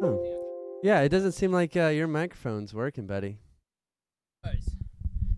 Oh. Yeah, it doesn't seem like your microphone's working, buddy.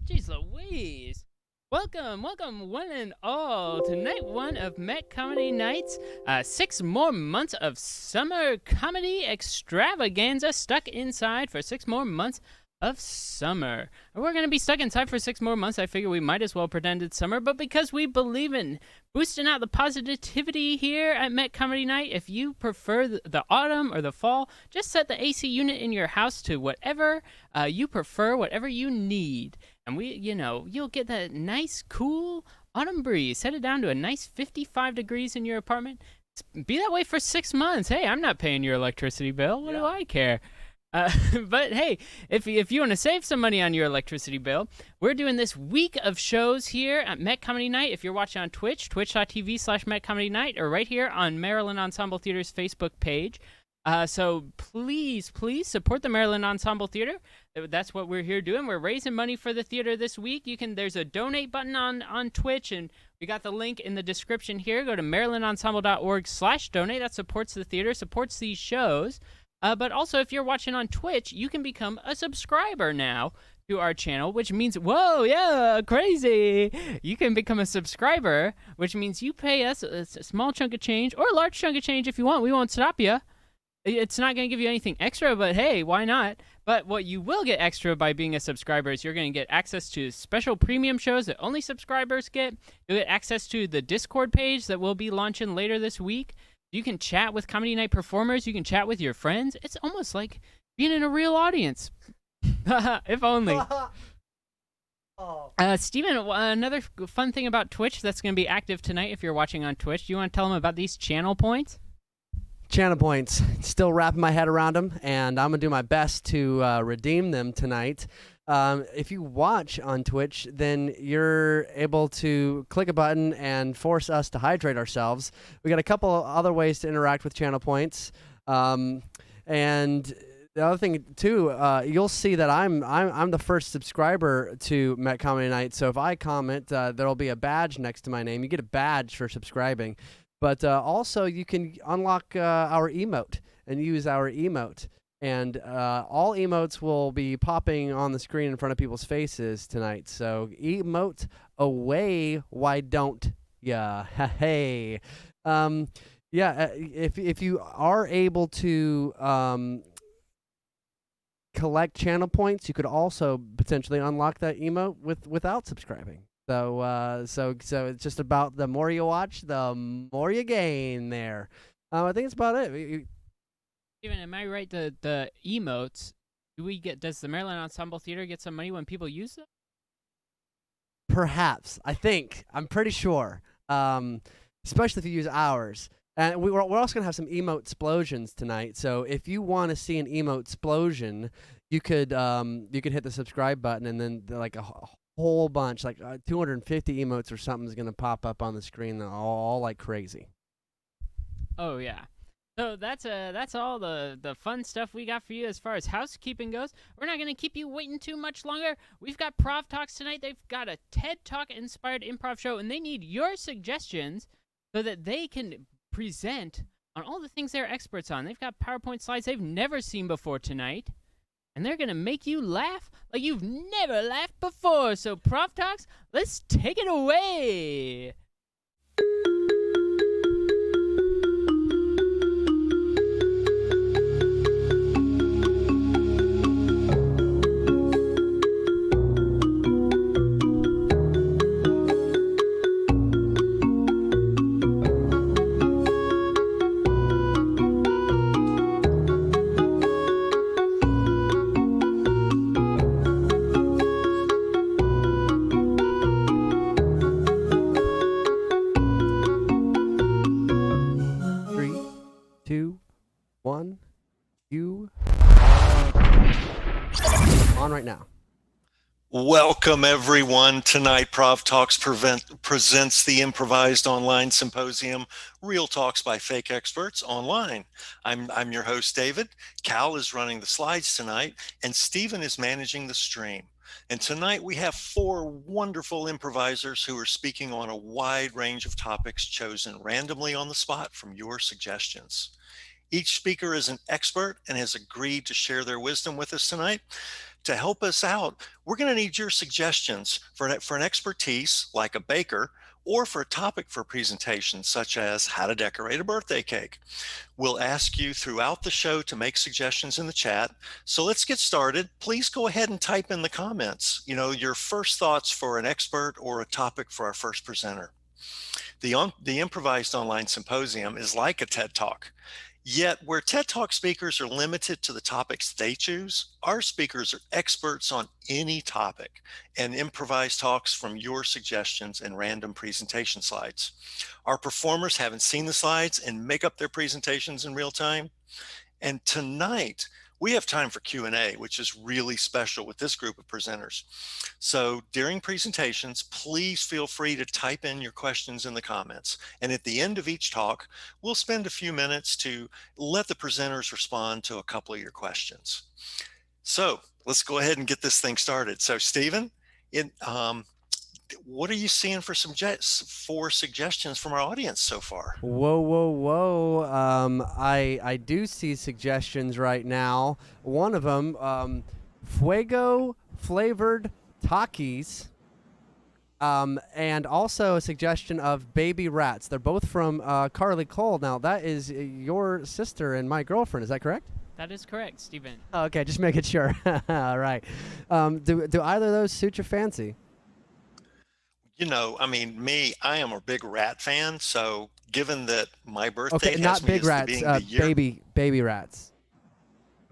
Jeez Louise. Welcome, one and all, to night one of Met Comedy Nights. 6 more months of summer comedy extravaganza, stuck inside for 6 more months of summer. We're going to be stuck inside for 6 more months. I figure we might as well pretend it's summer, but because we believe in boosting out the positivity here at Met Comedy Night, if you prefer the autumn or the fall, just set the AC unit in your house to whatever you prefer, whatever you need. And you'll get that nice, cool autumn breeze. Set it down to a nice 55 degrees in your apartment. Be that way for 6 months. Hey, I'm not paying your electricity bill. What do I care? But hey, if you want to save some money on your electricity bill, we're doing this week of shows here at Met Comedy Night. If you're watching on Twitch, twitch.tv/Met Comedy Night, or right here on Maryland Ensemble Theater's Facebook page. So please support the Maryland Ensemble Theater. That's what we're here doing. We're raising money for the theater this week. There's a donate button on Twitch, and we got the link in the description here. Go to marylandensemble.org/donate. That supports the theater, supports these shows. But also, if you're watching on Twitch, you can become a subscriber now to our channel, which means, whoa, yeah, crazy. You can become a subscriber, which means you pay us a small chunk of change or a large chunk of change if you want. We won't stop you. It's not going to give you anything extra, but hey, why not? But what you will get extra by being a subscriber is you're going to get access to special premium shows that only subscribers get. You'll get access to the Discord page that we'll be launching later this week. You can chat with Comedy Night performers. You can chat with your friends. It's almost like being in a real audience. If only. Steven, another fun thing about Twitch that's going to be active tonight if you're watching on Twitch. Do you want to tell them about these channel points? Channel points. Still wrapping my head around them, and I'm going to do my best to redeem them tonight. If you watch on Twitch, then you're able to click a button and force us to hydrate ourselves. We got a couple other ways to interact with channel points. And the other thing too, you'll see that I'm the first subscriber to Met Comedy Night. So if I comment, there'll be a badge next to my name. You get a badge for subscribing. But also, you can unlock our emote and use our emote. And all emotes will be popping on the screen in front of people's faces tonight. So emote away, why don't ya? Hey. If you are able to collect channel points, you could also potentially unlock that emote without subscribing. So it's just about the more you watch, the more you gain there. I think it's about it. Steven, am I right? The emotes, does the Maryland Ensemble Theater get some money when people use them? Perhaps. I'm pretty sure. Especially if you use ours. And we're also going to have some emote explosions tonight. So if you want to see an emote explosion, you could hit the subscribe button, and then like a whole bunch, like 250 emotes or something is going to pop up on the screen all like crazy. Oh, yeah. So that's all the fun stuff we got for you as far as housekeeping goes. We're not going to keep you waiting too much longer. We've got PROVtalks tonight. They've got a TED Talk inspired improv show, and they need your suggestions so that they can present on all the things they're experts on. They've got PowerPoint slides they've never seen before tonight, and they're going to make you laugh like you've never laughed before. So PROVtalks, let's take it away. On right now. Welcome, everyone. Tonight, PROVtalks presents the improvised online symposium, Real Talks by Fake Experts Online. I'm your host, David. Cal is running the slides tonight, and Stephen is managing the stream. And tonight we have 4 wonderful improvisers who are speaking on a wide range of topics chosen randomly on the spot from your suggestions. Each speaker is an expert and has agreed to share their wisdom with us tonight. To help us out, we're going to need your suggestions for an expertise like a baker, or for a topic for a presentation such as how to decorate a birthday cake. We'll ask you throughout the show to make suggestions in the chat. So let's get started. Please go ahead and type in the comments, your first thoughts for an expert or a topic for our first presenter. The Improvised Online Symposium is like a TED Talk. Yet, where TED Talk speakers are limited to the topics they choose, our speakers are experts on any topic and improvise talks from your suggestions and random presentation slides. Our performers haven't seen the slides and make up their presentations in real time. And tonight, we have time for Q&A, which is really special with this group of presenters. So during presentations, please feel free to type in your questions in the comments. And at the end of each talk, we'll spend a few minutes to let the presenters respond to a couple of your questions. So let's go ahead and get this thing started. So Stephen, what are you seeing for suggestions from our audience so far? Whoa, whoa, whoa. I do see suggestions right now. One of them, fuego flavored Takis. And also a suggestion of baby rats. They're both from Carly Cole. Now, that is your sister and my girlfriend. Is that correct? That is correct, Stephen. Okay, just making sure. All right. Do either of those suit your fancy? I am a big rat fan. So given that my birthday Okay, has not me big as rats, being the year, baby rats.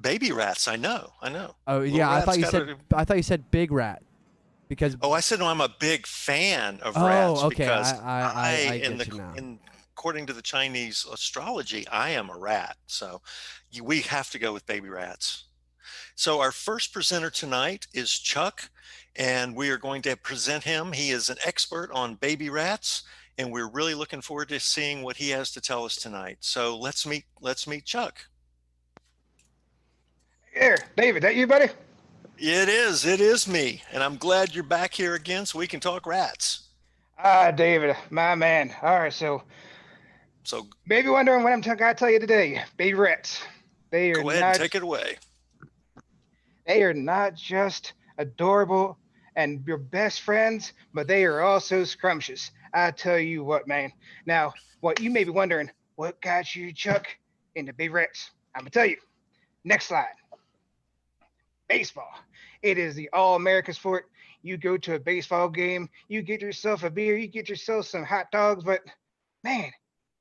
baby rats, I know. Oh Little yeah, I rats thought you said big rat, because. Oh, I said no, I'm a big fan of Oh, rats okay. because I get you now. according to the Chinese astrology, I am a rat. So we have to go with baby rats. So our first presenter tonight is Chuck, and we are going to present him. He is an expert on baby rats, and we're really looking forward to seeing what he has to tell us tonight. So let's meet Chuck. Here, David, that you, buddy? It is me, and I'm glad you're back here again so we can talk rats. David, my man. All right, so So maybe wondering what I'm going to tell you today. Baby rats. They are go ahead and not. take it away. They are not just adorable and your best friends, but they are also scrumptious. I tell you what, man. Now, what you may be wondering, what got you, Chuck, into baby rats? I'm gonna tell you. Next slide. Baseball. It is the all-American sport. You go to a baseball game, you get yourself a beer, you get yourself some hot dogs, but man,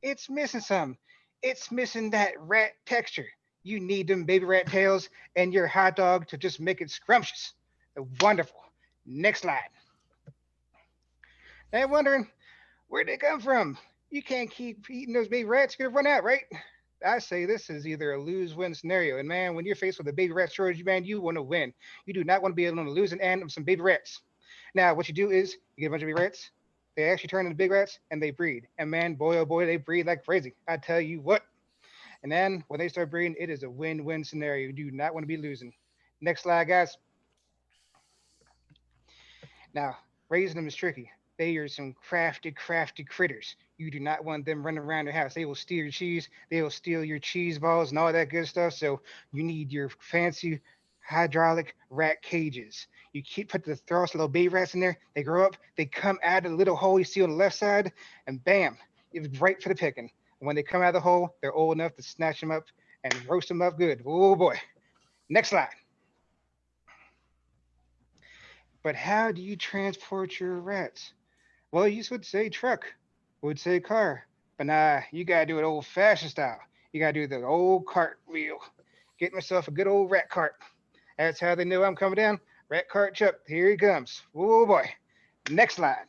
it's missing something. It's missing that rat texture. You need them baby rat tails and your hot dog to just make it scrumptious. Wonderful. Next slide. Now, wondering where'd they come from? You can't keep eating those baby rats. You're gonna run out, right? I say this is either a lose-win scenario. And man, when you're faced with a baby rat shortage, man, you want to win. You do not want to be on the losing end of some baby rats. Now, what you do is you get a bunch of baby rats. They actually turn into big rats and they breed. And man, boy, oh boy, they breed like crazy. I tell you what. And then when they start breeding, it is a win-win scenario. You do not want to be losing. Next slide, guys. Now, raising them is tricky. They are some crafty critters. You do not want them running around your house. They will steal your cheese. They will steal your cheese balls and all that good stuff. So you need your fancy hydraulic rat cages. You throw us little baby rats in there. They grow up. They come out of the little hole you see on the left side, and bam, it's right for the picking. And when they come out of the hole, they're old enough to snatch them up and roast them up good. Oh boy. Next slide. But how do you transport your rats? Well, you would say truck, would say car, but nah, you gotta do it old-fashioned style. You gotta do the old cart wheel. Get myself a good old rat cart. That's how they know I'm coming down. Rat cart Chuck, here he comes. Oh boy. Next slide.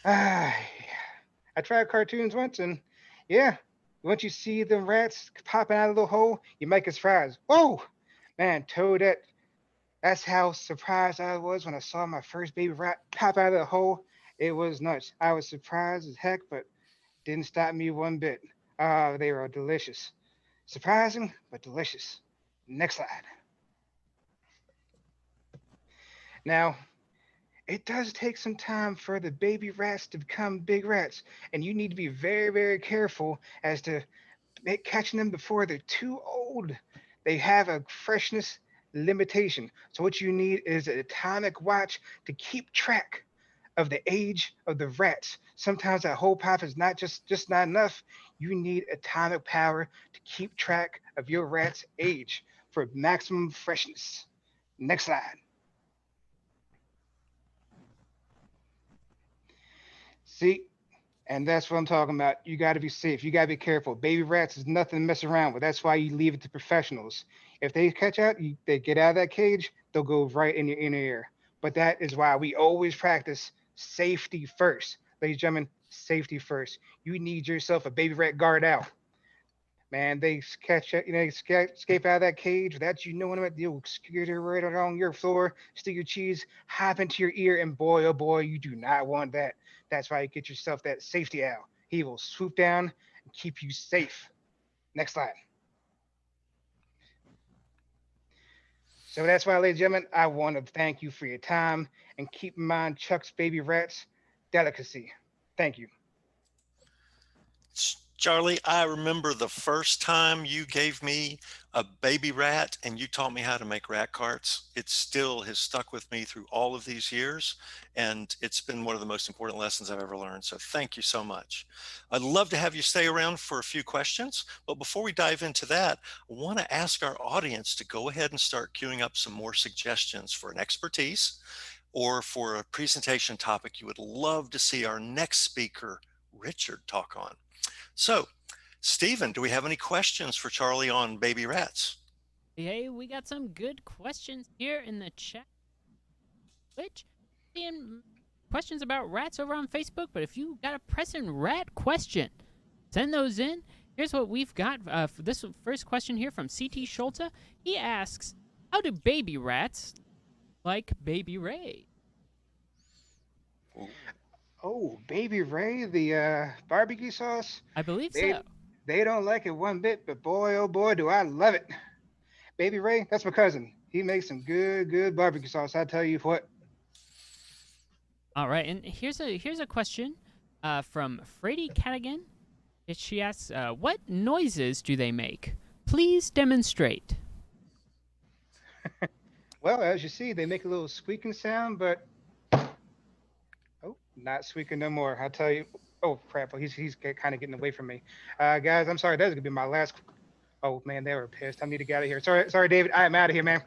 I tried cartoons once, and yeah, once you see them rats popping out of the hole, you might get surprised. Whoa, man, Toadette. That's how surprised I was when I saw my first baby rat pop out of the hole. It was nuts. I was surprised as heck, but didn't stop me one bit. They were delicious. Surprising, but delicious. Next slide. Now, it does take some time for the baby rats to become big rats, and you need to be very, very careful as to catching them before they're too old. They have a freshness limitation. So what you need is an atomic watch to keep track of the age of the rats. Sometimes that whole pop is not just not enough. You need atomic power to keep track of your rat's age for maximum freshness. Next slide. See, and that's what I'm talking about. You got to be safe. You got to be careful. Baby rats is nothing to mess around with. That's why you leave it to professionals. If they catch out, they get out of that cage, they'll go right in your inner ear. But that is why we always practice safety first. Ladies and gentlemen, safety first. You need yourself a baby rat guard out. Man, they catch escape out of that cage without you knowing it. They'll skitter right along your floor, steal your cheese, hop into your ear, and boy, oh boy, you do not want that. That's why you get yourself that safety owl. He will swoop down and keep you safe. Next slide. So that's why, ladies and gentlemen, I want to thank you for your time and keep in mind Chuck's baby rats delicacy. Thank you. Charlie, I remember the first time you gave me a baby rat and you taught me how to make rat carts. It still has stuck with me through all of these years, and it's been one of the most important lessons I've ever learned. So thank you so much. I'd love to have you stay around for a few questions, but before we dive into that, I want to ask our audience to go ahead and start queuing up some more suggestions for an expertise or for a presentation topic you would love to see our next speaker, Richard, talk on. So, Stephen, do we have any questions for Charlie on baby rats? Hey, we got some good questions here in the chat. Which, seeing questions about rats over on Facebook, but if you got a pressing rat question, send those in. Here's what we've got for this first question here from CT Schulte. He asks, how do baby rats like Baby Ray? Oh, Baby Ray, the barbecue sauce. I believe They so. they don't like it one bit, but boy, oh boy, do I love it. Baby Ray, that's my cousin. He makes some good barbecue sauce. I tell you what. All right, and here's a question from Frady Cadigan. She asks, what noises do they make? Please demonstrate. Well, as you see, they make a little squeaking sound, but oh, not squeaking no more. I tell you. Oh crap! He's kind of getting away from me. Guys, I'm sorry. That's gonna be my last. Oh man, they were pissed. I need to get out of here. Sorry, David. I am out of here, man.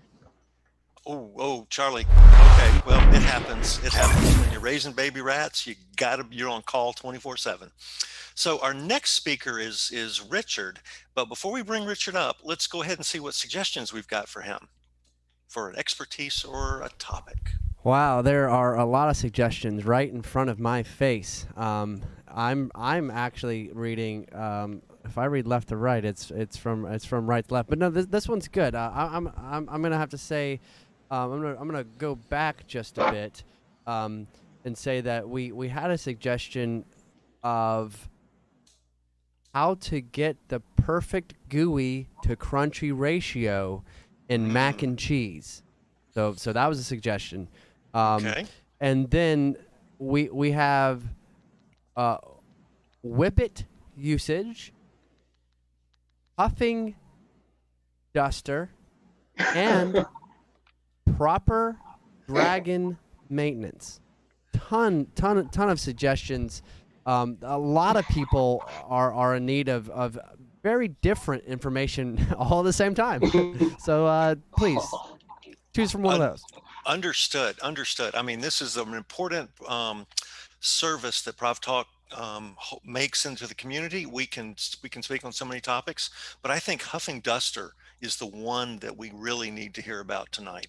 Oh, Charlie. Okay, well, it happens. It happens when you're raising baby rats. You're on call 24/7. So our next speaker is Richard. But before we bring Richard up, let's go ahead and see what suggestions we've got for him for an expertise or a topic. Wow, there are a lot of suggestions right in front of my face. I'm actually reading. If I read left to right, it's from right to left. But no, this one's good. I'm gonna have to say, I'm gonna go back just a bit, and say that we had a suggestion of how to get the perfect gooey to crunchy ratio in mac and cheese. So that was a suggestion. Okay. And then we have whippet usage, huffing duster, and proper dragon maintenance. Ton of suggestions. A lot of people are in need of very different information all at the same time. So please choose from one of those. Understood. I mean, this is an important service that PROVtalk makes into the community. We can speak on so many topics, but I think huffing duster is the one that we really need to hear about tonight.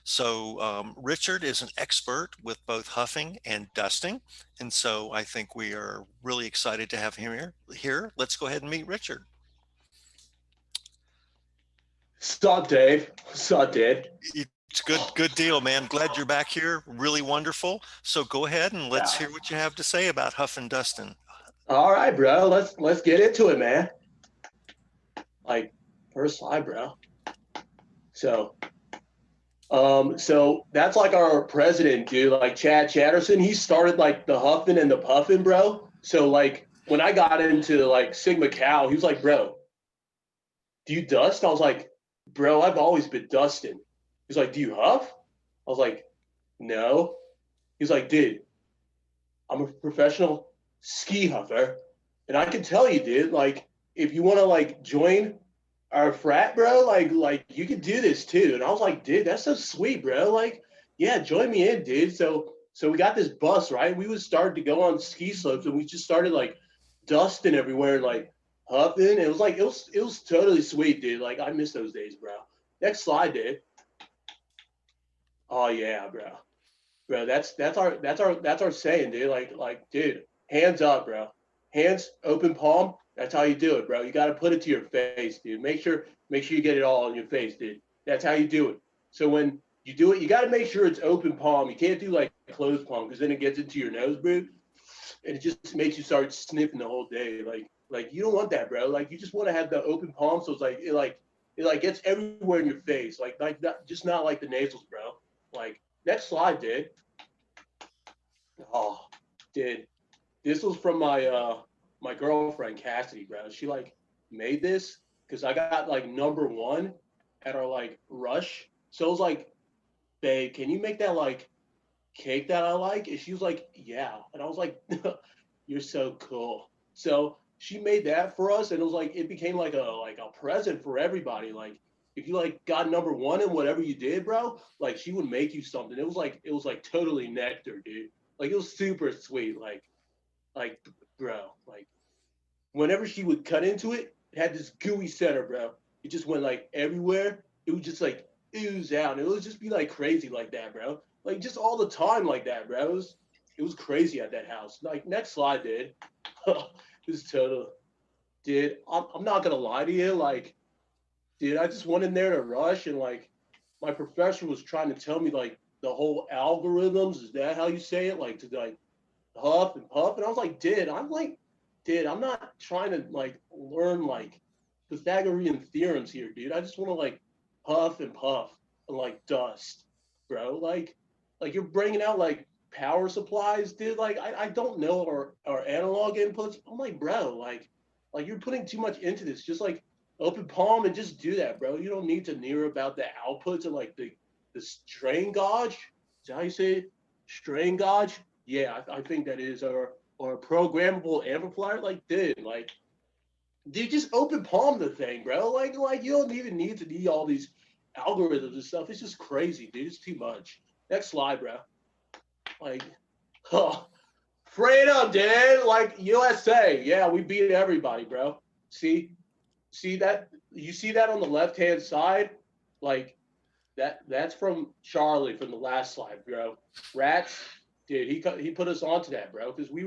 So Richard is an expert with both huffing and dusting, and so I think we are really excited to have him here. Let's go ahead and meet Richard. Sup, Dave? Sup, Dave? It's good deal, man. Glad you're back here. Really wonderful. So go ahead and let's hear what you have to say about Huff and Dustin. All right, bro. Let's get into it, man. Like, first slide, bro. So, So that's like our president, dude. Like Chad Chatterson, he started like the huffing and the puffing, bro. So like when I got into like Sigma Cal, he was like, bro, do you dust? I was like, bro, I've always been dusting. He's like, do you huff? I was like, no. He's like, dude, I'm a professional ski huffer. And I can tell you, dude, like, if you want to like join our frat, bro, like you could do this too. And I was like, dude, that's so sweet, bro. Like, yeah, join me in, dude. So we got this bus, right? We was started to go on ski slopes and we just started like dusting everywhere, like huffing. It was like it was totally sweet, dude. Like I miss those days, bro. Next slide, dude. Oh yeah, bro. Bro, that's our saying, dude. Like, dude, hands up, bro. Hands open palm. That's how you do it, bro. You got to put it to your face, dude. Make sure you get it all on your face, dude. That's how you do it. So when you do it, you got to make sure it's open palm. You can't do like closed palm because then it gets into your nose, bro, and it just makes you start sniffing the whole day. Like you don't want that, bro. Like you just want to have the open palm, so it's like it gets everywhere in your face. Like not, just not like the nasals, bro. Like next slide, dude. Oh, dude, this was from my girlfriend Cassidy, bro. She like made this because I got like #1 at our like rush. So it was like, babe, can you make that like cake that I like? And she was like, yeah. And I was like, you're so cool. So she made that for us, and it was like it became like a present for everybody. Like if you like got #1 in whatever you did, bro, like she would make you something. It was like totally nectar, dude. Like it was super sweet. Like bro, like whenever she would cut into it, it had this gooey center, bro. It just went like everywhere. It would just like ooze out. It would just be like crazy like that, bro. Like just all the time like that, bro. It was crazy at that house. Like next slide, dude. This is total, dude. I'm not gonna lie to you, like, dude. I just went in there to rush, and like, my professor was trying to tell me like the whole algorithms. Is that how you say it? Like to like huff and puff, and I was like, dude, I'm not trying to like learn like Pythagorean theorems here, dude. I just want to like huff and puff and like dust, bro. Like you're bringing out like power supplies, dude. Like I don't know our analog inputs. I'm like, bro, like you're putting too much into this. Just like open palm and just do that, bro. You don't need to near about the outputs and like the strain gauge. Is that how you say it? Strain gauge? Yeah, I think that is or a programmable amplifier. Like, dude, just open palm the thing, bro. Like you don't even need to need all these algorithms and stuff. It's just crazy, dude. It's too much. Next slide, bro. Like, oh, straight up, dude. Like USA, yeah, we beat everybody, bro. See that? You see that on the left hand side? Like that's from Charlie from the last slide, bro. Rats, dude. He put us onto that, bro, because we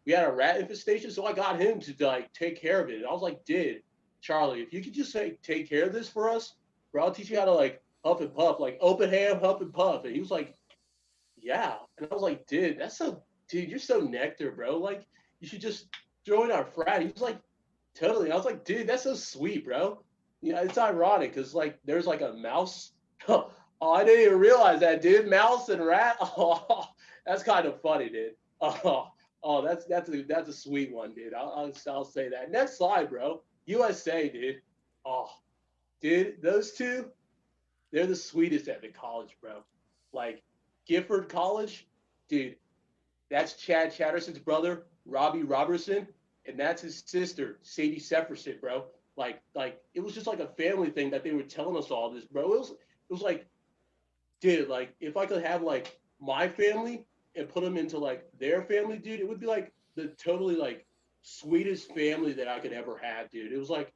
had a rat infestation, so I got him to like take care of it. And I was like, dude, Charlie, if you could just like take care of this for us, bro, I'll teach you how to like huff and puff, like open ham, huff and puff. And he was like, yeah. And I was like, dude, you're so nectar, bro. Like you should just join our frat. He was like, totally. I was like, dude, that's so sweet, bro. Yeah, it's ironic because like there's like a mouse. Oh, I didn't even realize that, dude. Mouse and rat. Oh, that's kind of funny, dude. Oh, that's a sweet one, dude. I'll say that. Next slide, bro. USA, dude. Oh, dude, those two, they're the sweetest at the college, bro. Like Gifford College, dude. That's Chad Chatterson's brother, Robbie Robertson, and that's his sister, Sadie Sepherson, bro. Like it was just like a family thing that they were telling us all this, bro. It was like, dude, like if I could have like my family and put them into like their family, dude, it would be like the totally like sweetest family that I could ever have, dude. It was like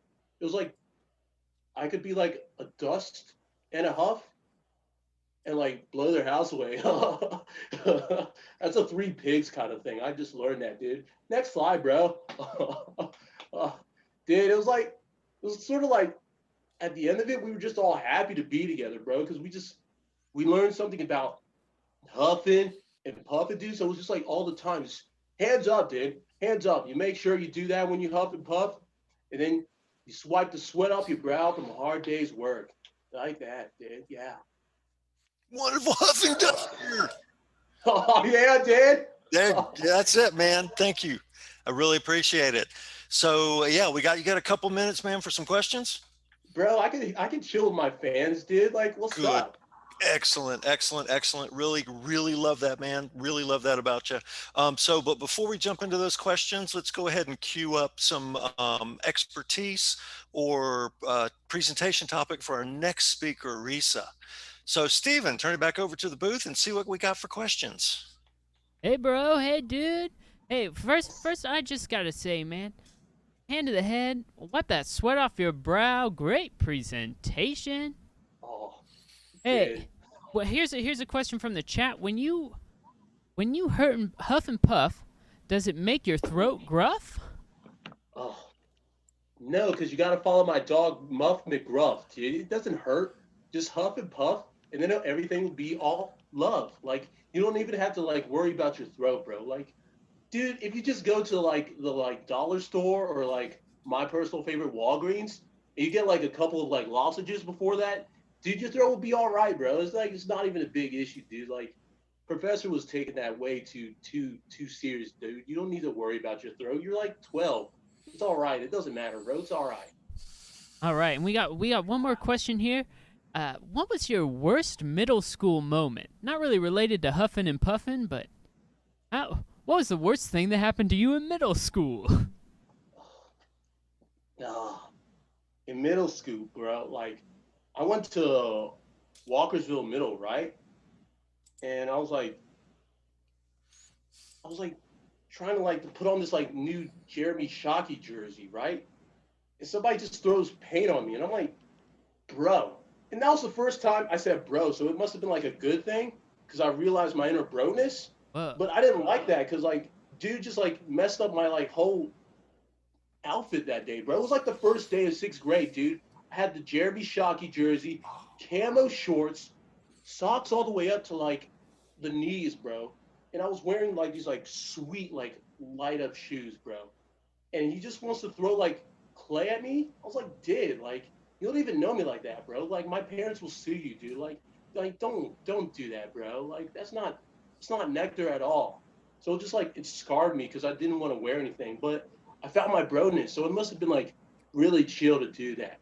I could be like a dust and a huff and like blow their house away. That's a Three Pigs kind of thing. I just learned that, dude. Next slide, bro. Dude, it was sort of like at the end of it, we were just all happy to be together, bro, because we learned something about huffing and puffing, dude. So it was just like all the time, just hands up, dude. Hands up. You make sure you do that when you huff and puff, and then you swipe the sweat off your brow from a hard day's work. Like that, dude. Yeah. Wonderful huffing dust here. Oh yeah, Dad. That's it, man. Thank you. I really appreciate it. So yeah, you got a couple minutes, man, for some questions. Bro, I can chill with my fans, dude. Like, what's Good. up? Excellent. Really, really love that, man. Really love that about you. But before we jump into those questions, let's go ahead and queue up some expertise or presentation topic for our next speaker, Risa. So, Steven, turn it back over to the booth and see what we got for questions. Hey, bro. Hey, dude. Hey, first, I just gotta say, man, hand to the head, wipe that sweat off your brow. Great presentation. Oh, Hey, dude. well, here's a question from the chat. When you huff and puff, does it make your throat gruff? Oh, no, because you got to follow my dog, Muff McGruff, dude. It doesn't hurt. Just huff and puff, and then everything will be all love. Like, you don't even have to, like, worry about your throat, bro. Like, dude, if you just go to, like, the, like, dollar store or, like, my personal favorite, Walgreens, and you get, like, a couple of, like, lozenges before that, dude, your throat will be all right, bro. It's like, it's not even a big issue, dude. Like, Professor was taking that way too serious, dude. You don't need to worry about your throat. You're like 12. It's all right. It doesn't matter, bro. It's all right. All right, and we got one more question here. What was your worst middle school moment? Not really related to huffing and puffing, but what was the worst thing that happened to you in middle school? In middle school, bro, like, I went to Walkersville Middle, right? And I was like trying to like put on this like new Jeremy Shockey jersey, right? And somebody just throws paint on me, and I'm like, bro. And that was the first time I said bro, so it must have been like a good thing because I realized my inner broness. Whoa. But I didn't like that because like dude just like messed up my like whole outfit that day, bro. It was like the first day of 6th grade, dude. I had the Jeremy Shockey jersey, camo shorts, socks all the way up to like the knees, bro. And I was wearing like these like sweet like light up shoes, bro. And he just wants to throw like clay at me. I was like, dude, like you don't even know me like that, bro. Like my parents will sue you, dude. Like don't do that, bro. Like it's not nectar at all. So just like it scarred me because I didn't want to wear anything, but I found my broness, so it must have been like really chill to do that.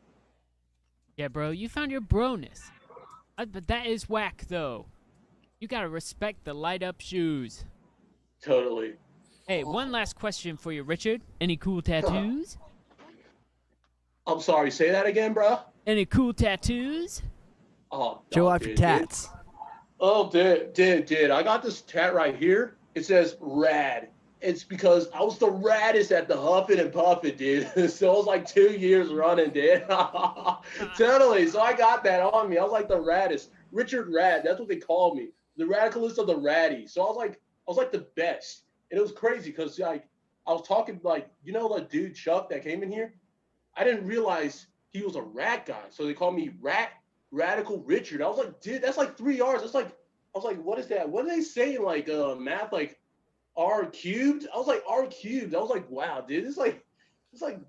Yeah, bro, you found your broness. But that is whack, though. You gotta respect the light up shoes. Totally. Hey, one last question for you, Richard. Any cool tattoos? I'm sorry, say that again, bro. Any cool tattoos? Oh, Show no, off your dude, tats. Oh, dude. I got this tat right here. It says rad. It's because I was the raddest at the huffing and puffing, dude. So it was like 2 years running, dude. Totally. So I got that on me. I was like the raddest. Richard Rad. That's what they called me. The radicalist of the ratty. So I was like the best. And it was crazy because like I was talking like, you know, the dude Chuck that came in here? I didn't realize he was a rat guy. So they called me Radical Richard. I was like, dude, that's like 3 R's. It's like, I was like, what is that? What do they say in like math? Like R cubed? I was like R cubed. I was like, wow, dude, it's like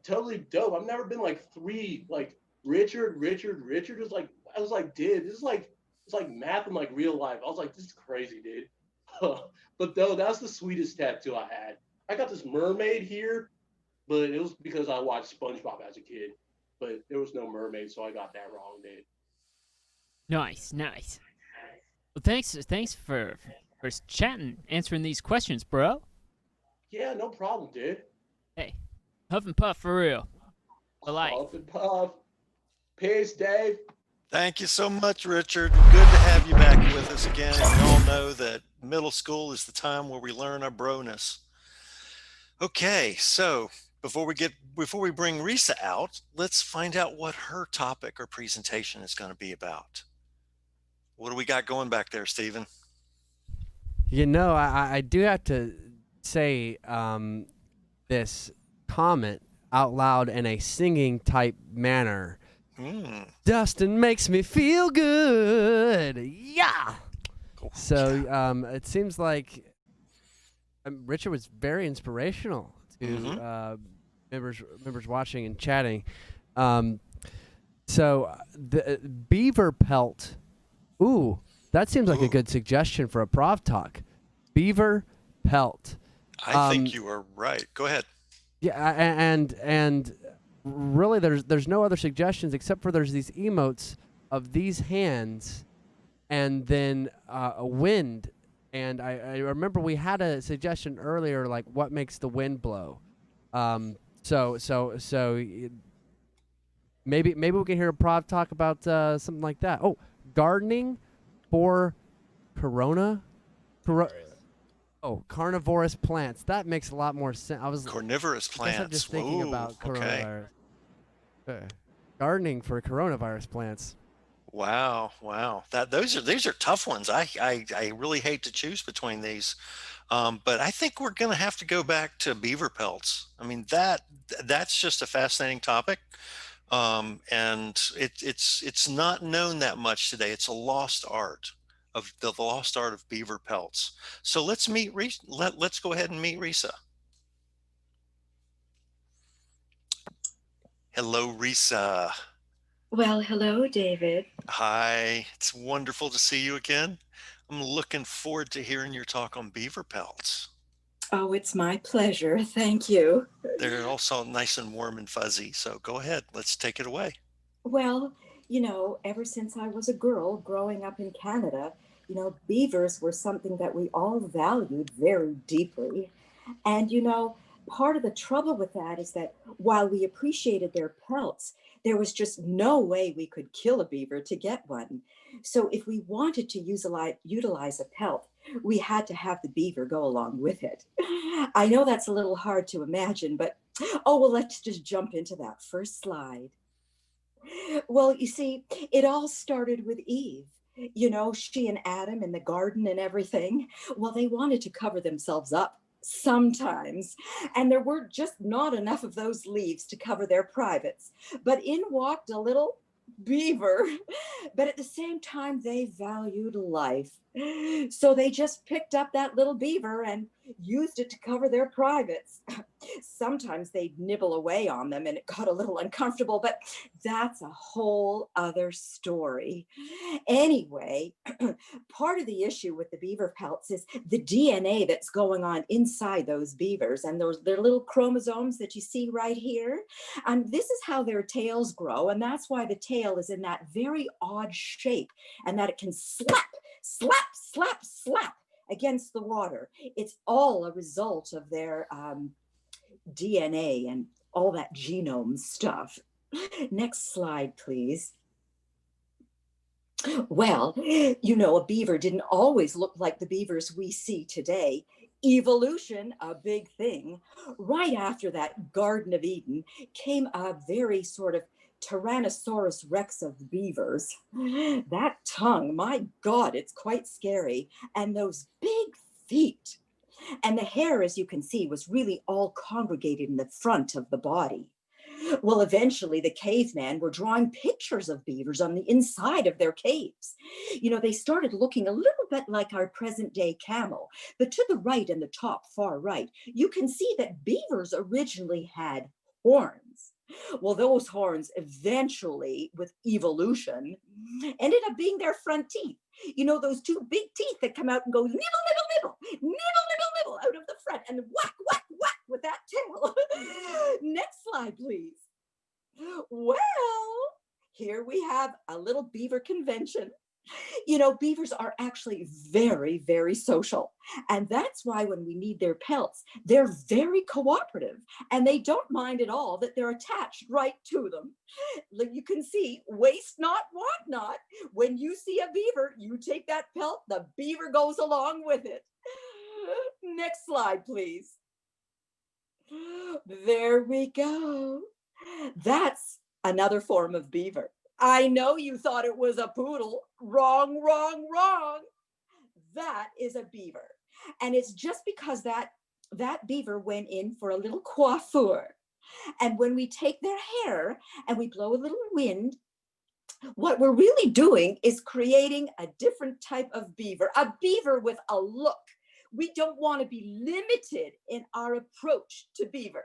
totally dope. I've never been like 3 like Richard. It's like I was like, dude, this is like it's like math in like real life. I was like, this is crazy, dude. But though that's the sweetest tattoo I had. I got this mermaid here, but it was because I watched SpongeBob as a kid. But there was no mermaid, so I got that wrong, dude. Nice. Well, thanks for chatting, answering these questions, bro. Yeah, no problem, dude. Hey, huff and puff for real. For life. Puff and puff. Peace, Dave. Thank you so much, Richard. Good to have you back with us again. We all know that middle school is the time where we learn our broness. Okay, so before we bring Risa out, let's find out what her topic or presentation is going to be about. What do we got going back there, Stephen? You know, I do have to say this comment out loud in a singing type manner. Dustin makes me feel good. Yeah. Cool. So it seems like Richard was very inspirational to members watching and chatting. So the beaver pelt. Ooh, That seems like a Ooh. good suggestion for a Prov talk. Beaver pelt. I think you are right. Go ahead. Yeah, and really, there's no other suggestions except for there's these emotes of these hands, and then a wind. And I remember we had a suggestion earlier, like what makes the wind blow. Maybe we can hear a Prov talk about something like that. Oh, gardening for carnivorous plants. That makes a lot more sense. Carnivorous I guess plants. I'm just thinking Whoa, about okay. coronavirus. Gardening for coronavirus plants. Wow. These are tough ones. I really hate to choose between these. But I think we're going to have to go back to beaver pelts. I mean, that's just a fascinating topic. And it's not known that much today. It's a lost art of the lost art of beaver pelts. So let's meet let's go ahead and meet Risa. Hello, Risa. Well, hello, David. Hi, it's wonderful to see you again. I'm looking forward to hearing your talk on beaver pelts. Oh, it's my pleasure. Thank you. They're also nice and warm and fuzzy. So go ahead, let's take it away. Well, ever since I was a girl growing up in Canada, beavers were something that we all valued very deeply. And, part of the trouble with that is that while we appreciated their pelts, there was just no way we could kill a beaver to get one. So if we wanted to utilize a pelt, we had to have the beaver go along with it. I know that's a little hard to imagine, but let's just jump into that first slide. Well, you see, it all started with Eve. She and Adam in the garden and everything. Well, they wanted to cover themselves up sometimes, and there were just not enough of those leaves to cover their privates. But in walked a little beaver, but at the same time, they valued life. So they just picked up that little beaver and used it to cover their privates. Sometimes they'd nibble away on them and it got a little uncomfortable, but that's a whole other story. Anyway, part of the issue with the beaver pelts is the DNA that's going on inside those beavers, and their little chromosomes that you see right here. And this is how their tails grow, and that's why the tail is in that very odd shape, and that it can slap against the water. It's all a result of their DNA and all that genome stuff. Next slide, please. Well, a beaver didn't always look like the beavers we see today. Evolution, a big thing. Right after that Garden of Eden came a very sort of Tyrannosaurus Rex of beavers. That tongue, my God, it's quite scary. And those big feet. And the hair, as you can see, was really all congregated in the front of the body. Well, eventually the cavemen were drawing pictures of beavers on the inside of their caves. They started looking a little bit like our present day camel, but to the right in the top far right, you can see that beavers originally had horns. Well, those horns eventually, with evolution, ended up being their front teeth. Those two big teeth that come out and go nibble, nibble, nibble, nibble, nibble, nibble out of the front and whack, whack, whack with that tail. Next slide, please. Well, here we have a little beaver convention. Beavers are actually very, very social. And that's why when we need their pelts, they're very cooperative and they don't mind at all that they're attached right to them. You can see, waste not, want not. When you see a beaver, you take that pelt, the beaver goes along with it. Next slide, please. There we go. That's another form of beaver. I know you thought it was a poodle. Wrong, wrong, wrong. That is a beaver. And it's just because that beaver went in for a little coiffure. And when we take their hair and we blow a little wind, what we're really doing is creating a different type of beaver, a beaver with a look. We don't want to be limited in our approach to beavers.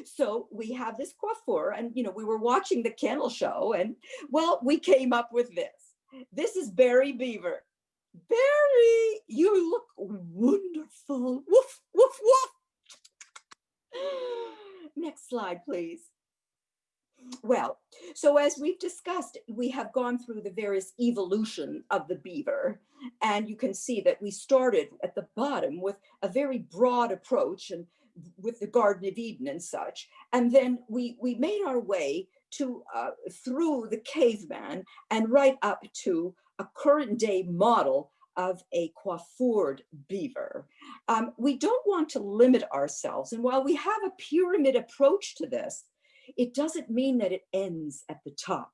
So we have this coiffure and, we were watching the kennel show and, well, we came up with this. This is Barry Beaver. Barry, you look wonderful. Woof, woof, woof. Next slide, please. Well, so as we've discussed, we have gone through the various evolution of the beaver. And you can see that we started at the bottom with a very broad approach and with the Garden of Eden and such. And then we made our way to through the caveman and right up to a current day model of a coiffured beaver. We don't want to limit ourselves. And while we have a pyramid approach to this, it doesn't mean that it ends at the top.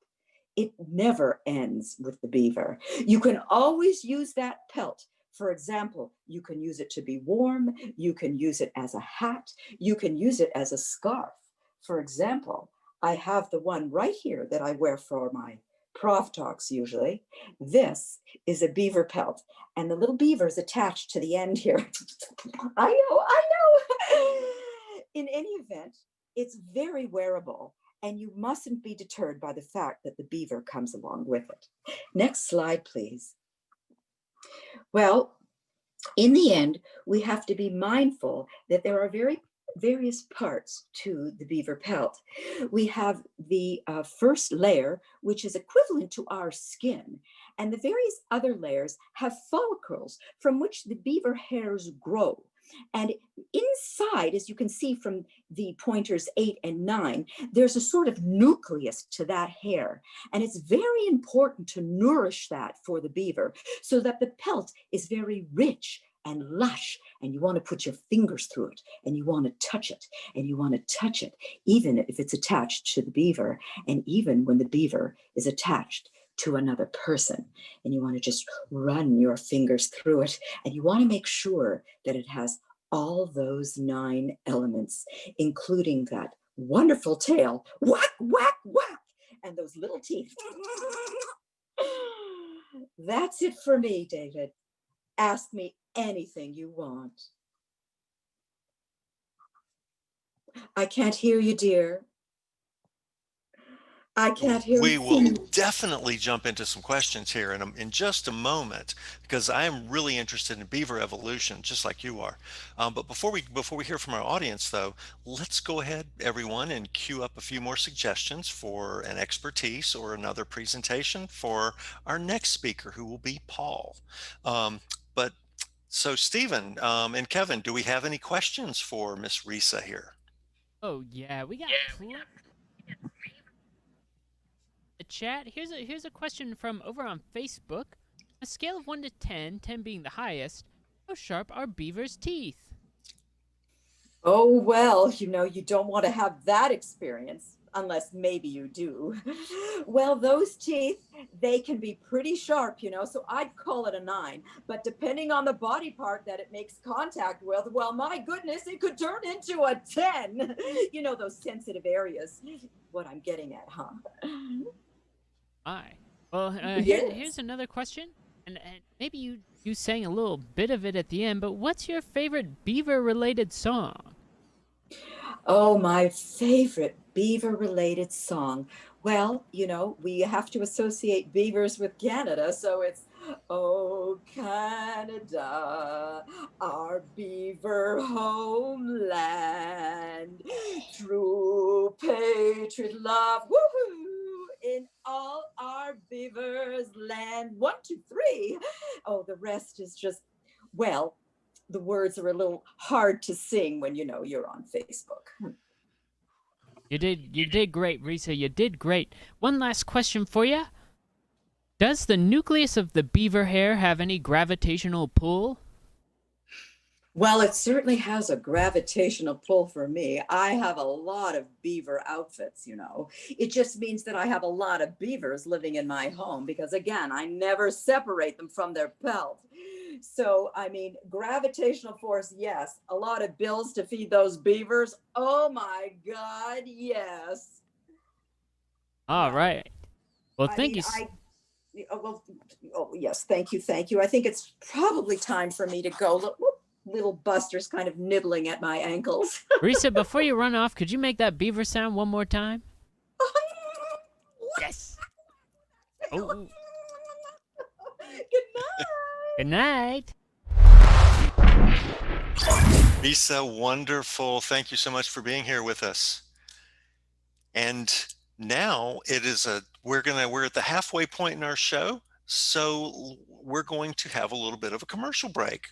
It never ends with the beaver. You can always use that pelt. For example, you can use it to be warm. You can use it as a hat. You can use it as a scarf. For example, I have the one right here that I wear for my PROVtalks usually. This is a beaver pelt, and the little beaver is attached to the end here. I know. In any event, it's very wearable, and you mustn't be deterred by the fact that the beaver comes along with it. Next slide, please. Well, in the end, we have to be mindful that there are various parts to the beaver pelt. We have the first layer, which is equivalent to our skin, and the various other layers have follicles from which the beaver hairs grow. And inside, as you can see from the pointers 8 and 9, there's a sort of nucleus to that hair. And it's very important to nourish that for the beaver so that the pelt is very rich and lush, and you want to put your fingers through it, and you want to touch it, and you want to touch it, even if it's attached to the beaver, and even when the beaver is attached to another person, and you want to just run your fingers through it, and you want to make sure that it has all those 9 elements, including that wonderful tail, whack, whack, whack, and those little teeth. That's it for me, David. Ask me anything you want. I can't hear you, dear. I can't hear We you. will definitely jump into some questions here in just a moment, because I am really interested in beaver evolution, just like you are. But before we hear from our audience, though, let's go ahead, everyone, and queue up a few more suggestions for an expertise or another presentation for our next speaker, who will be Paul. So Stephen and Kevin, do we have any questions for Miss Risa here? Oh yeah, we got the chat. Here's a question from over on Facebook. A scale of 1 to 10, 10 being the highest, how sharp are beaver's teeth? Oh, well, you don't want to have that experience, unless maybe you do. Well, those teeth, they can be pretty sharp, so I'd call it a 9. But depending on the body part that it makes contact with, well, my goodness, it could turn into a 10. Those sensitive areas. What I'm getting at, huh? Well, here's another question, and maybe you sang a little bit of it at the end, but what's your favorite beaver-related song? Oh, my favorite beaver-related song. Well, we have to associate beavers with Canada, so it's, oh, Canada, our beaver homeland, true patriot love, woohoo! In all our beavers land. 1, 2, 3. Oh, the rest is just, well, the words are a little hard to sing when you're on Facebook. You did great, Risa. You did great. One last question for you. Does the nucleus of the beaver hair have any gravitational pull? Well, it certainly has a gravitational pull for me. I have a lot of beaver outfits, It just means that I have a lot of beavers living in my home because, again, I never separate them from their pelt. So, gravitational force, yes. A lot of bills to feed those beavers. Oh, my God, yes. All right. Well, thank you. Yes, thank you. I think it's probably time for me to go. Little Buster's kind of nibbling at my ankles. Risa, before you run off, could you make that beaver sound one more time? Yes. Oh. Good night. Good night. Lisa, wonderful. Thank you so much for being here with us. And now we're at the halfway point in our show, so we're going to have a little bit of a commercial break.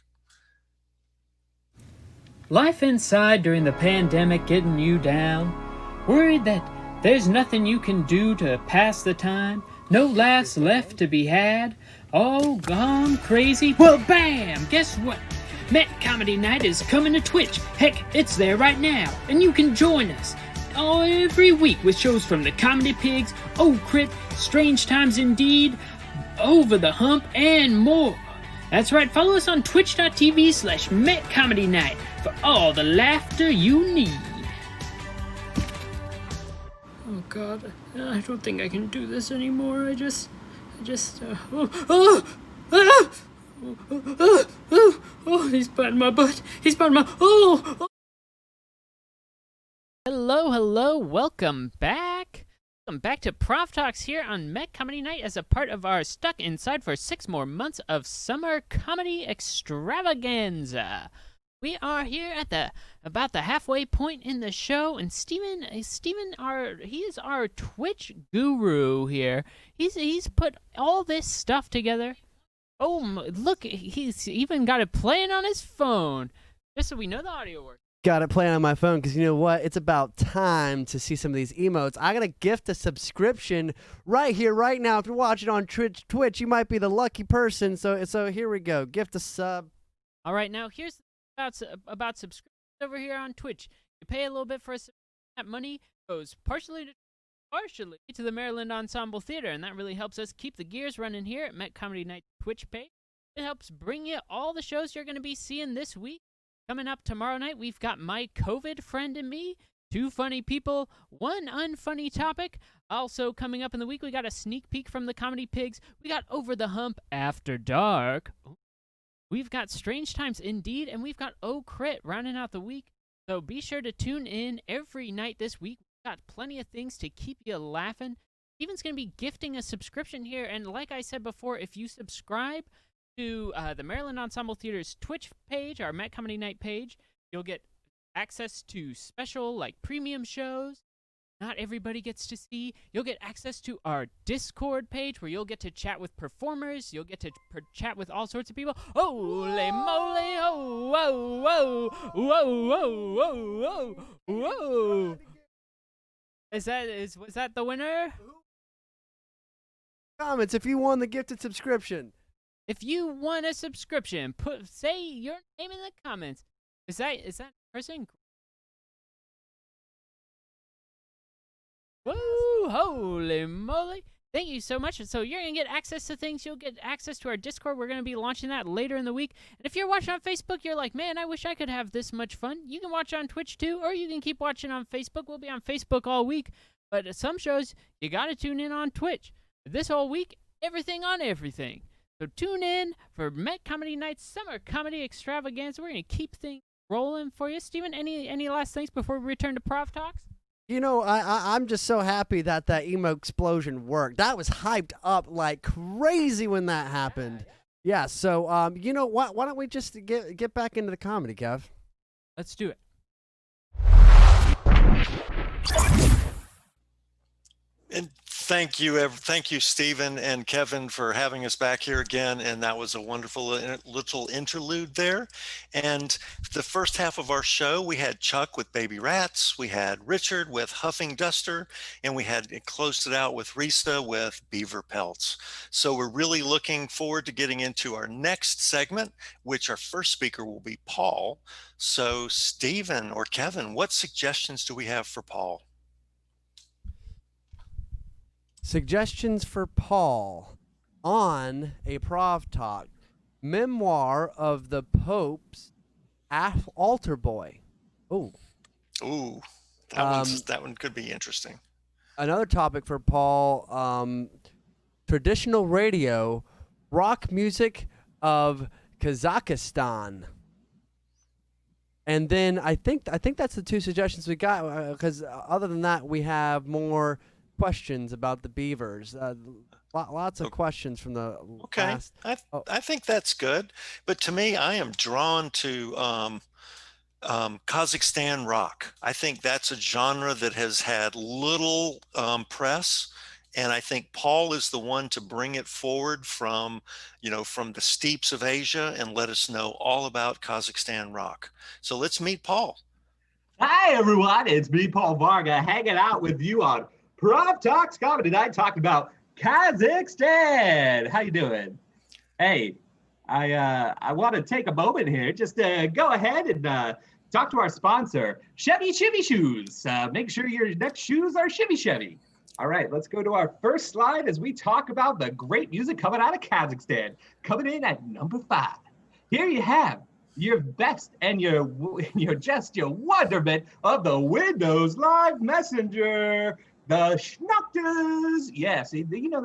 Life inside during the pandemic getting you down? Worried that there's nothing you can do to pass the time? No laughs left to be had? All gone crazy? Well, bam! Guess what? Met Comedy Night is coming to Twitch. Heck, it's there right now, and you can join us every week with shows from the Comedy Pigs, Oh Crit, Strange Times Indeed, Over the Hump, and more. That's right, follow us on twitch.tv/MetComedyNight for all the laughter you need. Oh God, I don't think I can do this anymore. He's biting my butt. He's biting my, Hello, welcome back. Welcome back to PROVtalks here on Met Comedy Night as a part of our Stuck Inside for 6 more months of summer comedy extravaganza. We are here at about the halfway point in the show, and Steven he is our Twitch guru here. He's put all this stuff together. Oh, look, he's even got it playing on his phone, just so we know the audio works. Got it playing on my phone because you know what? It's about time to see some of these emotes. I got to gift a subscription right here, right now. If you're watching on Twitch, you might be the lucky person. So here we go. Gift a sub. All right, now here's about subscriptions over here on Twitch. You pay a little bit for a subscription. That money goes partially to the Maryland Ensemble Theater, and that really helps us keep the gears running here at Met Comedy Night Twitch page. It helps bring you all the shows you're going to be seeing this week. Coming up tomorrow night, we've got My COVID Friend and Me, 2 funny people, 1 unfunny topic. Also coming up in the week, we got a sneak peek from the Comedy Pigs. We got Over the Hump After Dark. We've got Strange Times Indeed, and we've got Oh Crit rounding out the week. So be sure to tune in every night this week. We've got plenty of things to keep you laughing. Steven's going to be gifting a subscription here, and like I said before, if you subscribe to the Maryland Ensemble Theater's Twitch page, our Met Comedy Night page, you'll get access to special, premium shows not everybody gets to see. You'll get access to our Discord page where you'll get to chat with performers. You'll get to chat with all sorts of people. Holy moly, oh, whoa, whoa, whoa, whoa, whoa, whoa, whoa. Was that the winner? Comments if you won the gifted subscription. If you want a subscription, say your name in the comments. Is that person? Whoa, holy moly. Thank you so much. So you're going to get access to things. You'll get access to our Discord. We're going to be launching that later in the week. And if you're watching on Facebook, you're like, man, I wish I could have this much fun. You can watch on Twitch too, or you can keep watching on Facebook. We'll be on Facebook all week. But at some shows, you got to tune in on Twitch. This whole week, everything on everything. So tune in for Met Comedy Night's Summer Comedy Extravaganza. We're going to keep things rolling for you. Steven, any last things before we return to PROVtalks? You know, I'm just so happy that emo explosion worked. That was hyped up like crazy when that happened. Yeah, so, you know, why don't we just get back into the comedy, Kev? Let's do it. And thank you, Stephen and Kevin, for having us back here again. And that was a wonderful little interlude there. And the first half of our show, we had Chuck with Baby Rats, we had Richard with Huffing Duster, and we had closed it out with Risa with Beaver Pelts. So we're really looking forward to getting into our next segment, which our first speaker will be Paul. So Stephen or Kevin, what suggestions do we have for Paul? Suggestions for Paul on a PROVtalk. Memoir of the Pope's altar boy. Ooh, that one could be interesting. Another topic for Paul, traditional radio, rock music of Kazakhstan. And then I think that's the 2 suggestions we got, because other than that, we have more questions about the Beavers. Lots of Okay. questions from the Okay, last. Oh, I think that's good. But to me, I am drawn to Kazakhstan rock. I think that's a genre that has had little press, and I think Paul is the one to bring it forward from, from the steeps of Asia and let us know all about Kazakhstan rock. So let's meet Paul. Hi, everyone. It's me, Paul Varga, hanging out with you on PROVtalks Comedy Night, talking about Kazakhstan. How you doing? Hey, I want to take a moment here just to go ahead and talk to our sponsor, Chevy Shoes. Make sure your next shoes are Chevy. All right, let's go to our first slide as we talk about the great music coming out of Kazakhstan. Coming in at number 5. Here you have your best and your wonderment of the Windows Live Messenger, the Schnuckters. Yes, they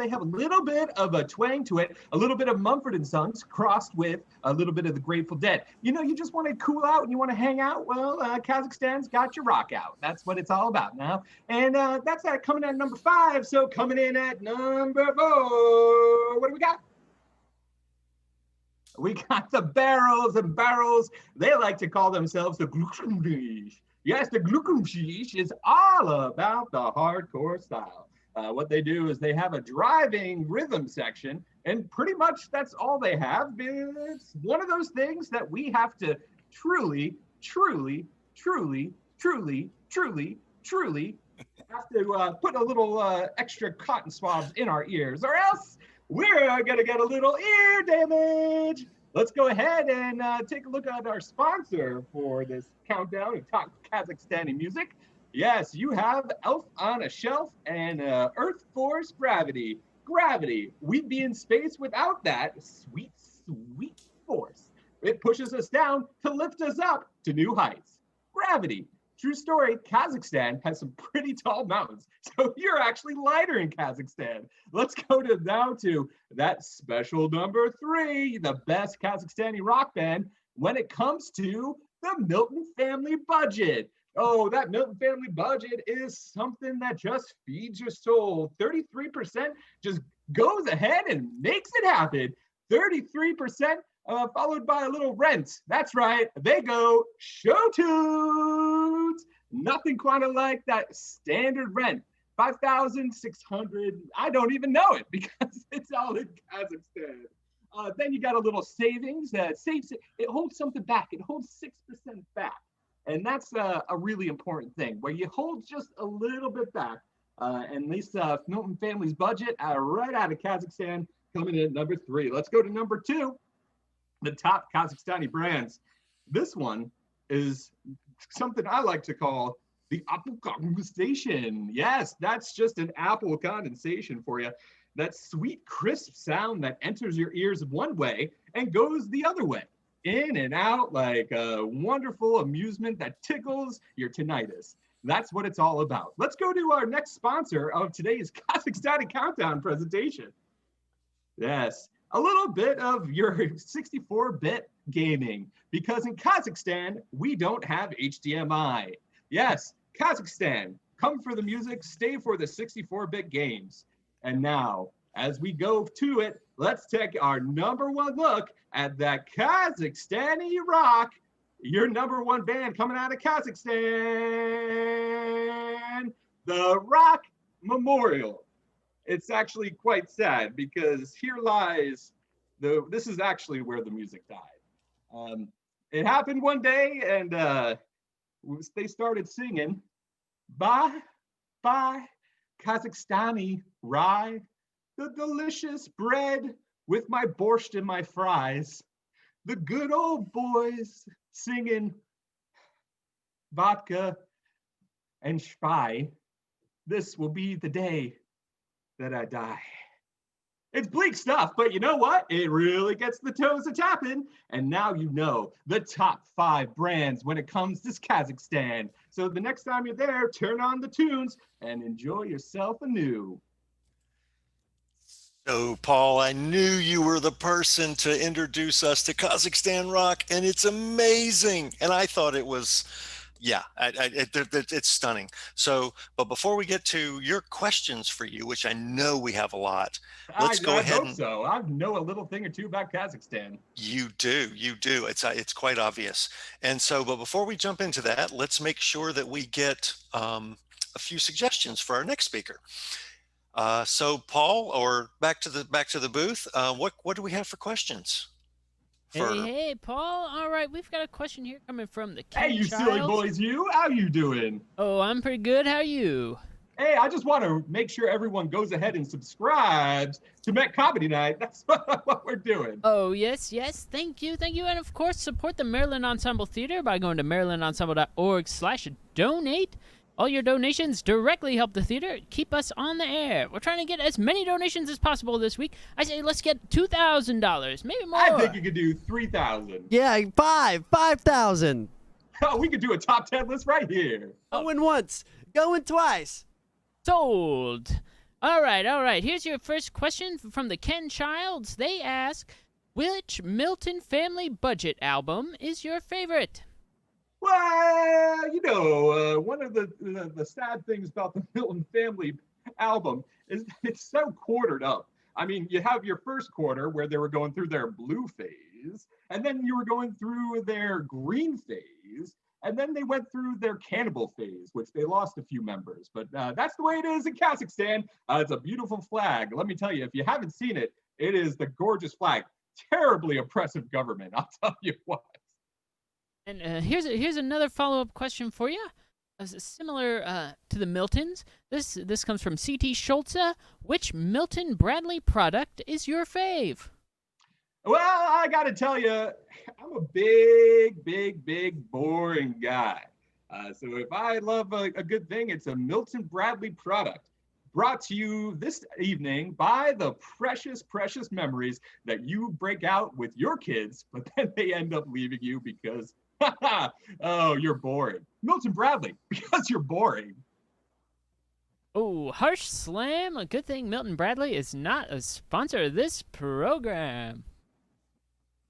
have a little bit of a twang to it, a little bit of Mumford & Sons crossed with a little bit of the Grateful Dead. You just want to cool out and you want to hang out? Well, Kazakhstan's got your rock out. That's what it's all about now. And that's that coming at number 5. So coming in at number 4, what do we got? We got the Barrels and Barrels. They like to call themselves the Glückwunsch. Yes, the Glückwunsch is all about the hardcore style. What they do is they have a driving rhythm section, and pretty much that's all they have. It's one of those things that we have to truly have to put a little extra cotton swabs in our ears, or else we're going to get a little ear damage. Let's go ahead and take a look at our sponsor for this countdown of top Kazakhstani music. Yes, you have Elf on a Shelf and Earth Force Gravity. Gravity, we'd be in space without that sweet, sweet force. It pushes us down to lift us up to new heights. Gravity. True story, Kazakhstan has some pretty tall mountains, so you're actually lighter in Kazakhstan. Let's go now to that special number 3, the best Kazakhstani rock band when it comes to the Milton family budget. Oh, that Milton family budget is something that just feeds your soul. 33% just goes ahead and makes it happen. 33% followed by a little rent. That's right, they go show tunes. Nothing quite like that standard rent. 5,600. I don't even know it because it's all in Kazakhstan. Then you got a little savings that saves it. It holds something back. It holds 6% back. And that's a really important thing, where you hold just a little bit back. And this Milton family's budget right out of Kazakhstan coming in at number 3. Let's go to number 2. The top Kazakhstani brands. This one is something I like to call the apple condensation. Yes, that's just an apple condensation for you. That sweet, crisp sound that enters your ears one way and goes the other way, in and out like a wonderful amusement that tickles your tinnitus. That's what it's all about. Let's go to our next sponsor of today's Kazakhstani Countdown presentation. Yes, a little bit of your 64-bit gaming, because in Kazakhstan, we don't have HDMI. Yes, Kazakhstan, come for the music, stay for the 64-bit games. And now, as we go to it, let's take our number 1 look at that Kazakhstani rock, your number 1 band coming out of Kazakhstan, the Rock Memorial. It's actually quite sad because here lies this is actually where the music died. It happened one day and they started singing, bye, bye, Kazakhstani rye, the delicious bread with my borscht and my fries, the good old boys singing vodka and spy. This will be the day that I die. It's bleak stuff, but you know what? It really gets the toes a tapping. And now you know the top 5 brands when it comes to Kazakhstan. So the next time you're there, turn on the tunes and enjoy yourself anew. So, Paul, I knew you were the person to introduce us to Kazakhstan rock, and it's amazing. And I thought it was Yeah, it's stunning. So, but before we get to your questions for you, which I know we have a lot, let's go I ahead hope and so. I know a little thing or two about Kazakhstan. you do. It's quite obvious. And so, but before we jump into that, let's make sure that we get a few suggestions for our next speaker. So, Paul, or back to the booth. What do we have for questions? Hey, Paul. All right, we've got a question here coming from the Hey, King you silly Child. boys, you. How you doing? Oh, I'm pretty good. How are you? Hey, I just want to make sure everyone goes ahead and subscribes to Met Comedy Night. That's what we're doing. Oh, yes. Thank you. And, of course, support the Maryland Ensemble Theater by going to marylandensemble.org/donate. All your donations directly help the theater keep us on the air. We're trying to get as many donations as possible this week. I say let's get $2,000, maybe more. I think you could do 3,000. Yeah, 5,000. Oh, we could do a top 10 list right here. Going once, going twice. Sold. All right. Here's your first question from the Ken Childs. They ask, which Milton Family Budget album is your favorite? Well, one of the sad things about the Milton Family album is it's so quartered up. I mean, you have your first quarter where they were going through their blue phase, and then you were going through their green phase, and then they went through their cannibal phase, which they lost a few members. But that's the way it is in Kazakhstan. It's a beautiful flag. Let me tell you, if you haven't seen it, it is the gorgeous flag. Terribly oppressive government, I'll tell you what. And here's another follow-up question for you. Similar to the Miltons. This comes from C.T. Schulze. Which Milton Bradley product is your fave? Well, I got to tell you, I'm a big, boring guy. So if I love a good thing, it's a Milton Bradley product. Brought to you this evening by the precious memories that you break out with your kids, but then they end up leaving you because, oh, you're boring. Milton Bradley, because you're boring. Oh, harsh slam. A good thing Milton Bradley is not a sponsor of this program.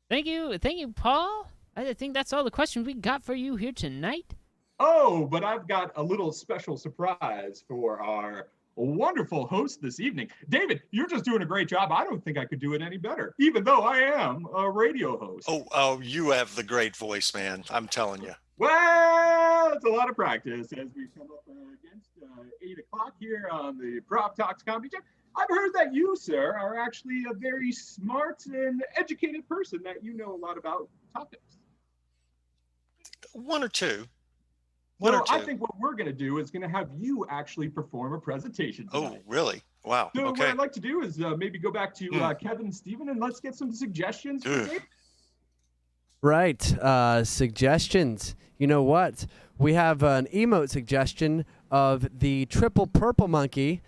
Thank you, Paul. I think that's all the questions we got for you here tonight. Oh, but I've got a little special surprise for our wonderful host this evening. David, you're just doing a great job. I don't think I could do it any better, even though I am a radio host. Oh, you have the great voice, man. I'm telling you. Well, it's a lot of practice as we come up against 8 o'clock here on the PROVtalks Comedy Show. I've heard that you, sir, are actually a very smart and educated person, that you know a lot about topics. One or two. I think what we're going to do is going to have you actually perform a presentation tonight. Oh, really? Wow. So Okay. what I'd like to do is maybe go back to Kevin and Steven, and let's get some suggestions for Dave. Right. Suggestions. You know what? We have an emote suggestion of the triple purple monkey.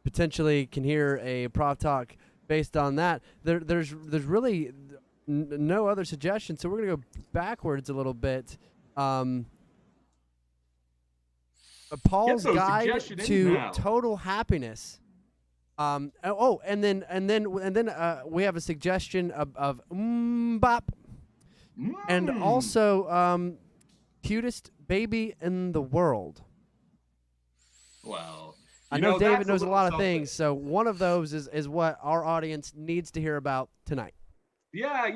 Potentially can hear a Prov Talk based on that. There's really no other suggestions, so we're gonna go backwards a little bit. Paul's guide to total happiness. And then we have a suggestion of bop, and also cutest baby in the world. Well, I know David knows a lot of things, so one of those is what our audience needs to hear about tonight. Yeah,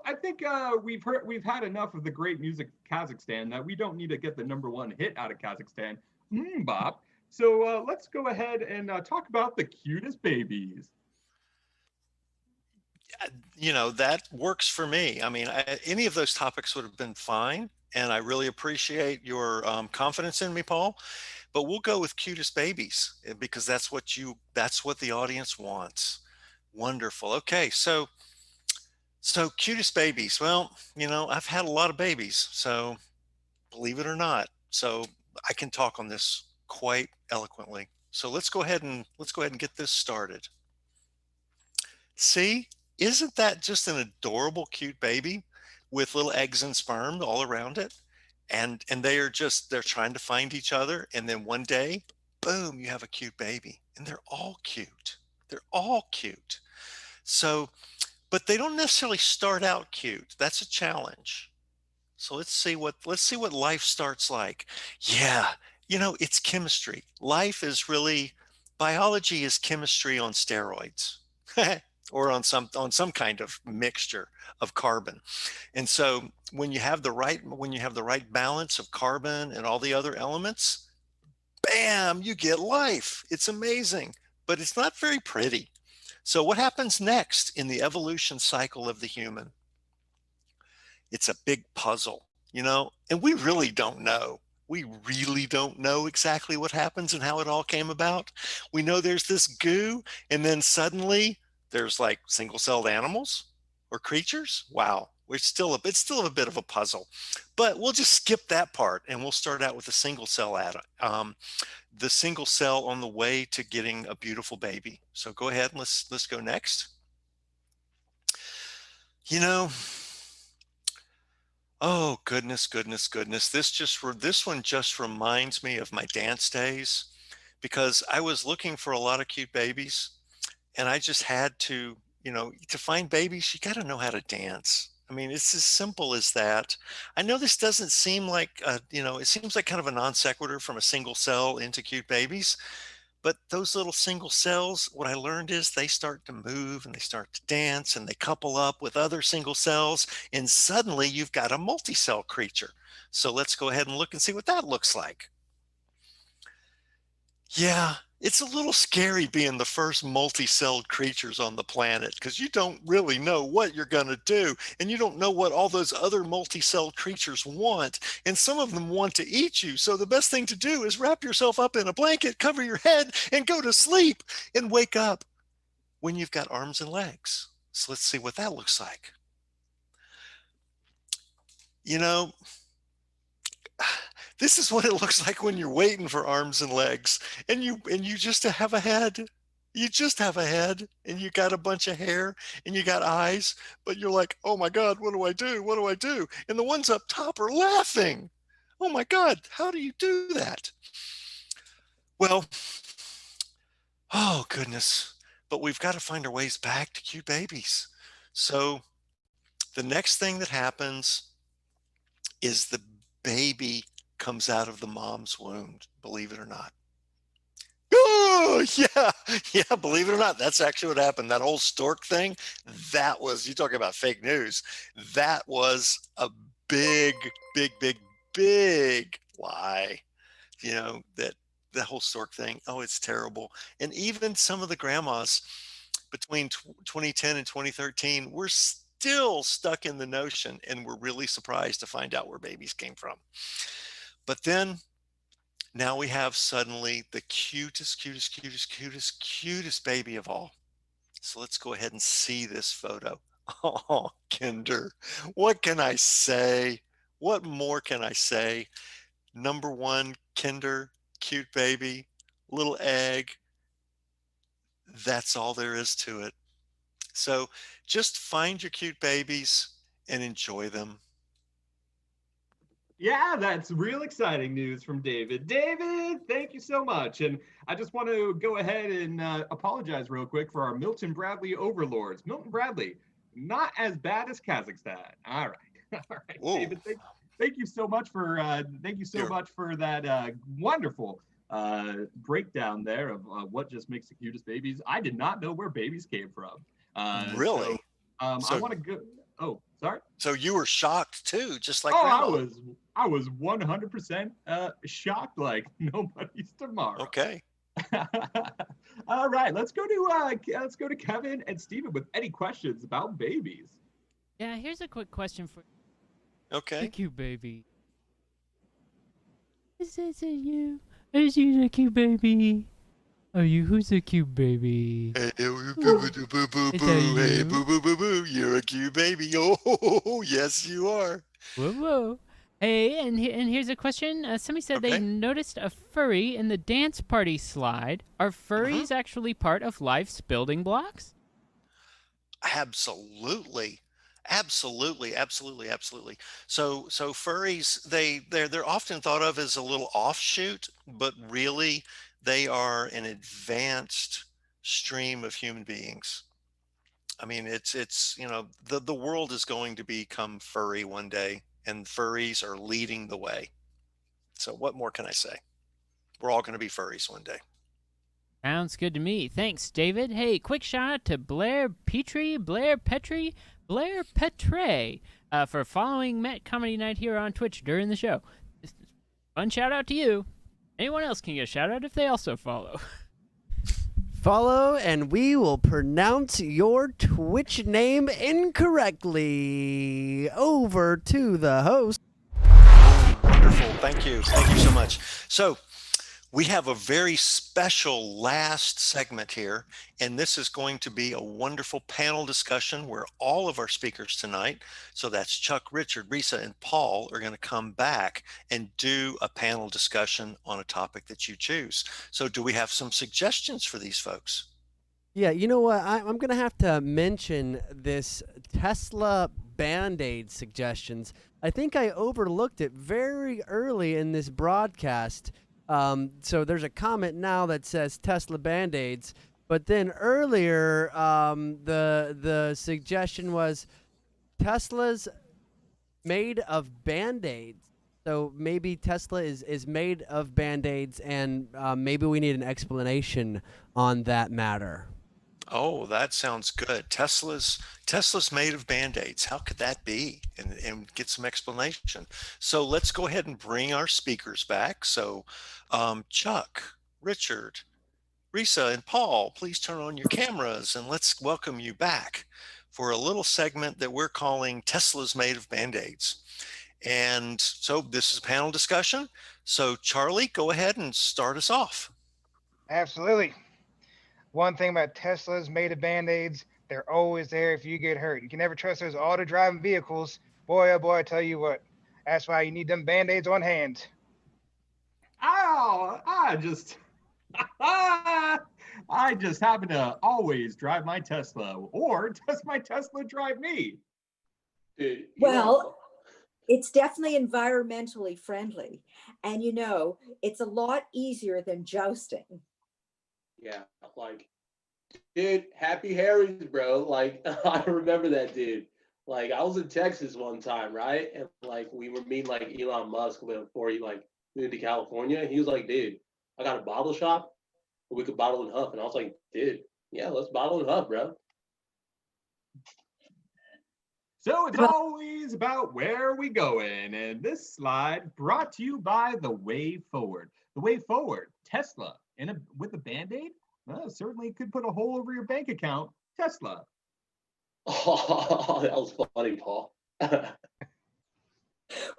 I think we've had enough of the great music Kazakhstan that we don't need to get the #1 hit out of Kazakhstan, bop. So let's go ahead and talk about the cutest babies. That works for me. I mean, any of those topics would have been fine, and I really appreciate your confidence in me, Paul. But we'll go with cutest babies because that's what the audience wants. Wonderful. Okay, so cutest babies. Well, I've had a lot of babies, so believe it or not, so I can talk on this quite eloquently. So let's go ahead and get this started. See, isn't that just an adorable, cute baby with little eggs and sperm all around it? And they're trying to find each other. And then one day, boom, you have a cute baby. And they're all cute. So, but they don't necessarily start out cute. That's a challenge. So let's see what life starts like. Yeah, it's chemistry. Life is really biology is chemistry on steroids. Or on some kind of mixture of carbon. And so when you have the right balance of carbon and all the other elements, bam, you get life. It's amazing, but it's not very pretty. So what happens next in the evolution cycle of the human? It's a big puzzle, and we really don't know. We really don't know exactly what happens and how it all came about. We know there's this goo, and then suddenly there's like single-celled animals or creatures. Wow, it's still a bit of a puzzle, but we'll just skip that part and we'll start out with the single cell atom, the single cell on the way to getting a beautiful baby. So go ahead and let's go next. You know, Oh, goodness, goodness, goodness. This one just reminds me of my dance days because I was looking for a lot of cute babies and I just had to find babies, you got to know how to dance. I mean, it's as simple as that. I know this doesn't seem like, it seems like kind of a non sequitur from a single cell into cute babies, but those little single cells, what I learned is they start to move and they start to dance and they couple up with other single cells. And suddenly you've got a multi-cell creature. So let's go ahead and look and see what that looks like. Yeah, it's a little scary being the first multi-celled creatures on the planet because you don't really know what you're going to do. And you don't know what all those other multi-celled creatures want. And some of them want to eat you. So the best thing to do is wrap yourself up in a blanket, cover your head, and go to sleep and wake up when you've got arms and legs. So let's see what that looks like. You know, this is what it looks like when you're waiting for arms and legs and you just have a head. You just have a head and you got a bunch of hair and you got eyes, but you're like, oh my God, what do I do? What do I do? And the ones up top are laughing. Oh my God, how do you do that? Well, oh goodness, but we've got to find our ways back to cute babies. So the next thing that happens is the baby comes out of the mom's womb, believe it or not. Oh, yeah. Yeah, believe it or not, that's actually what happened. That whole stork thing, you talk about fake news. That was a big, big, big, big lie. That whole stork thing. Oh, it's terrible. And even some of the grandmas between 2010 and 2013 were still stuck in the notion and were really surprised to find out where babies came from. But then now we have suddenly the cutest, cutest, cutest, cutest, cutest baby of all. So let's go ahead and see this photo. Oh, Kinder, what can I say? What more can I say? Number one, Kinder, cute baby, little egg. That's all there is to it. So just find your cute babies and enjoy them. Yeah, that's real exciting news from David. David, thank you so much. And I just want to go ahead and apologize real quick for our Milton Bradley overlords. Milton Bradley, not as bad as Kazakhstan. All right. All right, Whoa. David, thank you so much for much for that wonderful breakdown there of what just makes the cutest babies. I did not know where babies came from. Really? So, I want to go. Oh, sorry. So you were shocked too, just like Grandma. I was 100% shocked like nobody's tomorrow. Okay. All right, let's go to Kevin and Steven with any questions about babies. Yeah, here's a quick question for Okay. the cute baby. Is this you? Is you the cute baby? Are you who's the cute baby? Hey, boo, boo, boo, boo, boo, Is boo. that Hey, you? boo, boo, boo, boo. You're a cute baby. Oh, yes, you are. Whoa, whoa. Hey, and here's a question. Somebody said they Okay. noticed a furry in the dance party slide. Are furries actually part of life's building blocks? Absolutely. Absolutely, absolutely, absolutely. So furries, they're often thought of as a little offshoot, but really they are an advanced stream of human beings. I mean, it's the world is going to become furry one day, and furries are leading the way. So what more can I say? We're all going to be furries one day. Sounds good to me. Thanks, David. Hey, quick shout out to Blair Petre, for following Met Comedy Night here on Twitch during the show. Fun shout out to you. Anyone else can get a shout out if they also follow. Follow, and we will pronounce your Twitch name incorrectly. Over to the host. Wonderful. Thank you. Thank you so much. So we have a very special last segment here, and this is going to be a wonderful panel discussion where all of our speakers tonight, so that's Chuck, Richard, Risa, and Paul, are going to come back and do a panel discussion on a topic that you choose. So do we have some suggestions for these folks? Yeah, you know what? I'm going to have to mention this Tesla Band-Aid suggestions. I think I overlooked it very early in this broadcast. So there's a comment now that says Tesla Band-Aids, but then earlier the suggestion was Tesla's made of Band-Aids. So maybe Tesla is made of Band-Aids, and maybe we need an explanation on that matter. Oh, that sounds good. Tesla's made of Band-Aids. How could that be? And get some explanation. So let's go ahead and bring our speakers back. So Chuck, Richard, Risa, and Paul, please turn on your cameras and let's welcome you back for a little segment that we're calling Tesla's Made of Band-Aids. And so this is a panel discussion. So Charlie, go ahead and start us off. Absolutely. One thing about Teslas made of Band-Aids, they're always there if you get hurt. You can never trust those auto-driving vehicles. Boy, oh boy, I tell you what. That's why you need them Band-Aids on hand. Oh, I just happen to always drive my Tesla, or does my Tesla drive me? Dude, Well, it's definitely environmentally friendly. And you know, it's a lot easier than jousting. yeah, like, dude, Happy Harry's, bro. Like, I remember that dude. Like, I was in Texas one time, right? And like, we were meeting like Elon Musk before he like moved to California. He was like, dude, I got a bottle shop where we could bottle and huff. And I was like, dude, yeah, let's bottle and huff, bro. So it's always about where we going, and this slide brought to you by The Way Forward. The Way Forward, Tesla, with a Band-Aid? Well, certainly could put a hole over your bank account. Tesla. Oh, that was funny, Paul.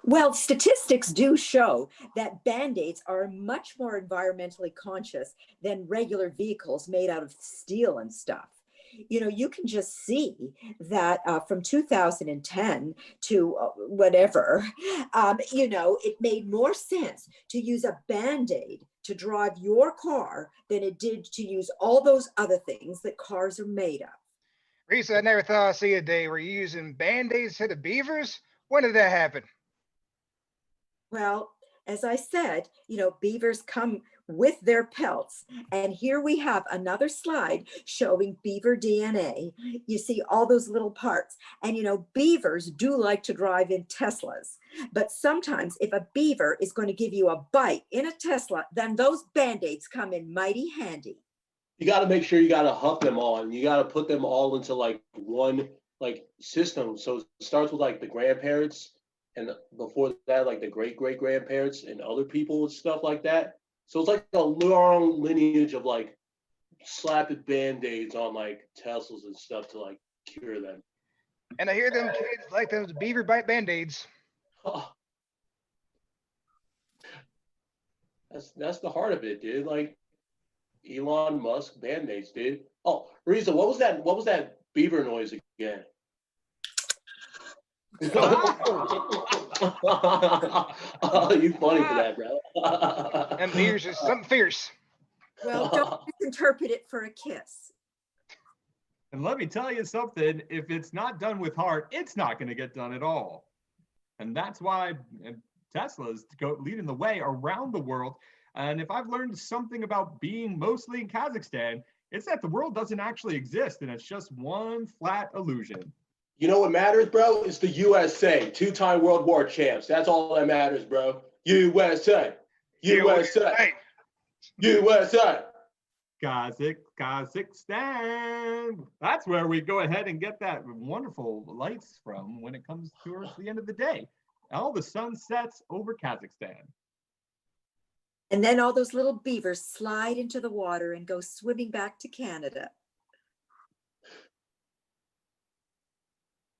Well, statistics do show that Band-Aids are much more environmentally conscious than regular vehicles made out of steel and stuff. You know, you can just see that from 2010 to whatever, you know, it made more sense to use a Band-Aid to drive your car than it did to use all those other things that cars are made of. Risa, I never thought I'd see a day where you're using Band-Aids instead of beavers. When did that happen? Well, as I said, you know, beavers come with their pelts. And here we have another slide showing beaver DNA. You see all those little parts. And, you know, beavers do like to drive in Teslas. But sometimes if a beaver is going to give you a bite in a Tesla, then those Band-Aids come in mighty handy. You got to make sure you got to huff them all, and you got to put them all into like one like system. So it starts with like the grandparents, and before that, like the great-great-grandparents and other people and stuff like that. So it's like a long lineage of like slapping Band-Aids on like Teslas and stuff to like cure them. And I hear them kids like those beaver bite Band-Aids. Oh. That's the heart of it, dude. Like Elon Musk Band-Aids, dude. Oh, Risa, what was that beaver noise again? Oh, you funny for that, bro. And beavers is something fierce. Well, don't misinterpret it for a kiss. And let me tell you something, if it's not done with heart, it's not going to get done at all. And that's why Tesla's leading the way around the world. And if I've learned something about being mostly in Kazakhstan, it's that the world doesn't actually exist and it's just one flat illusion. You know what matters, bro? It's the USA, two-time World War champs. That's all that matters, bro. USA, USA, USA. Kazakhstan. That's where we go ahead and get that wonderful lights from when it comes towards the end of the day. All the sun sets over Kazakhstan. And then all those little beavers slide into the water and go swimming back to Canada.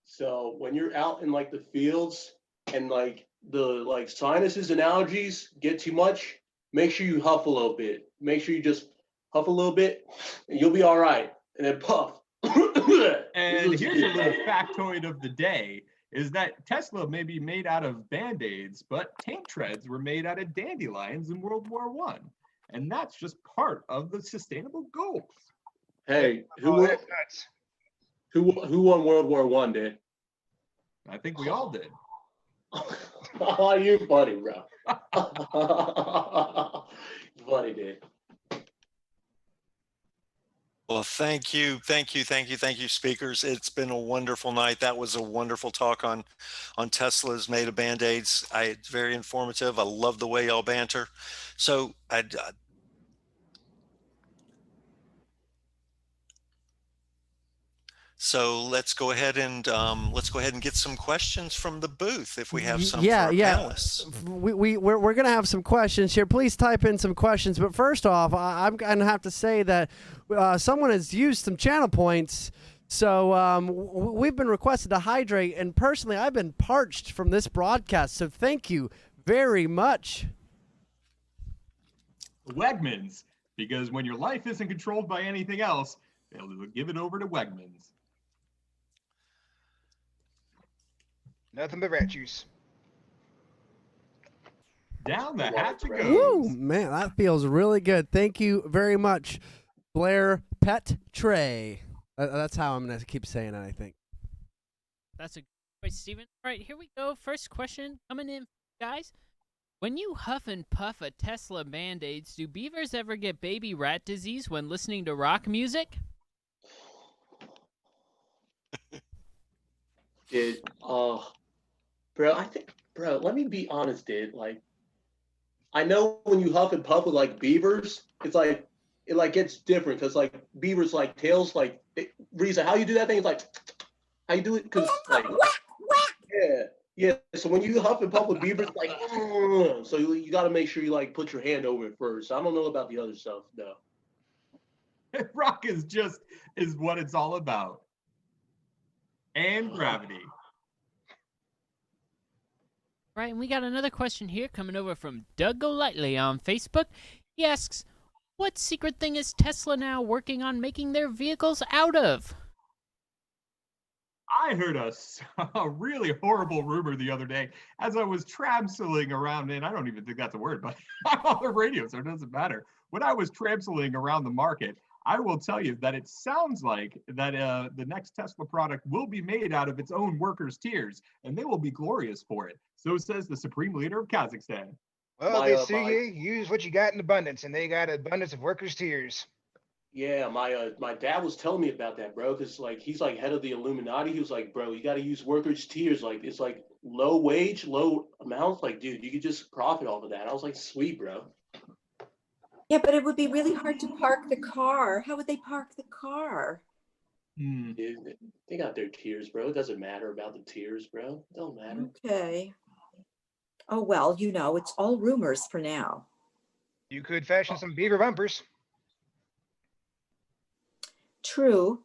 So when you're out in like the fields and like the like sinuses and allergies get too much, make sure you huff a little bit. Make sure you just huff a little bit and you'll be all right. And then puff. And here's a little factoid of the day is that Tesla may be made out of Band-Aids, but tank treads were made out of dandelions in World War I. And that's just part of the sustainable goals. Hey, who Oh, that's nuts. won World War I, dude? I think we all did. Oh, you funny, bro. Funny, dude. Well, thank you, speakers. It's been a wonderful night. That was a wonderful talk on Tesla's made of Band-Aids. It's very informative. I love the way y'all banter. So So let's go ahead and get some questions from the booth if we have some for our panelists. We're gonna have some questions here. Please type in some questions. But first off, I'm gonna have to say that someone has used some channel points. So we've been requested to hydrate, and personally, I've been parched from this broadcast. So thank you very much. Wegmans, because when your life isn't controlled by anything else, they'll give it over to Wegmans. Nothing but rat juice. Down the hatch it goes. Woo, man, that feels really good. Thank you very much, Blair Pet Trey. That's how I'm gonna keep saying it, I think. That's a good choice, Steven. All right, here we go. First question coming in, guys. When you huff and puff a Tesla Band-Aids, do beavers ever get baby rat disease when listening to rock music? Dude, bro, let me be honest, dude. Like, I know when you huff and puff with like beavers, it gets different because like beavers like tails like Risa, how you do that thing? It's like how you do it because like yeah. So when you huff and puff with beavers, like so you got to make sure you like put your hand over it first. I don't know about the other stuff though. Rock is what it's all about. And gravity. Right, and we got another question here coming over from Doug Golightly on Facebook. He asks, what secret thing is Tesla now working on making their vehicles out of? I heard a really horrible rumor the other day as I was tramseling around, and I don't even think that's a word, but I'm on the radio, so it doesn't matter. When I was tramseling around the market, I will tell you that it sounds like that the next Tesla product will be made out of its own workers' tears, and they will be glorious for it. So says the supreme leader of Kazakhstan. Well, they say you use what you got in abundance, and they got abundance of workers' tears. Yeah, my dad was telling me about that, bro. Because like he's like head of the Illuminati. He was like, bro, you got to use workers' tears. Like it's like low wage, low amounts. Like, dude, you could just profit off of that. I was like, sweet, bro. Yeah, but it would be really hard to park the car. How would they park the car? Dude, they got their tears, bro. It doesn't matter about the tears, bro. It don't matter. Okay. Oh, well, it's all rumors for now. You could fashion some beaver bumpers. True.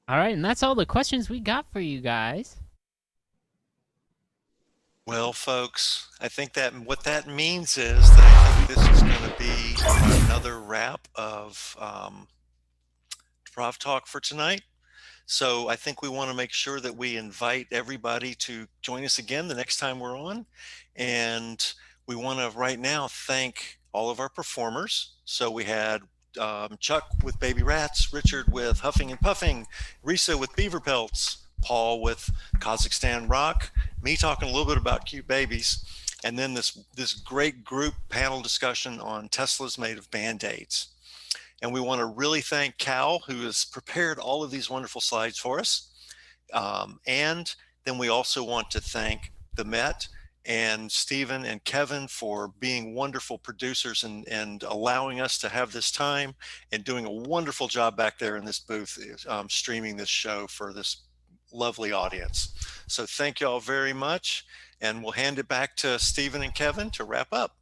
All right, and that's all the questions we got for you guys. Well, folks, I think that what that means is that I think this is going to be another wrap of Prov Talk for tonight. So I think we want to make sure that we invite everybody to join us again the next time we're on. And we want to right now thank all of our performers. So we had Chuck with Baby Rats, Richard with Huffing and Puffing, Risa with Beaver Pelts, Paul with Kazakhstan Rock, me talking a little bit about cute babies, and then this great group panel discussion on Tesla's made of Band-Aids. And we want to really thank Cal, who has prepared all of these wonderful slides for us. And then we also want to thank the Met and Stephen and Kevin for being wonderful producers and allowing us to have this time and doing a wonderful job back there in this booth, streaming this show for this lovely audience. So thank you all very much. And we'll hand it back to Stephen and Kevin to wrap up.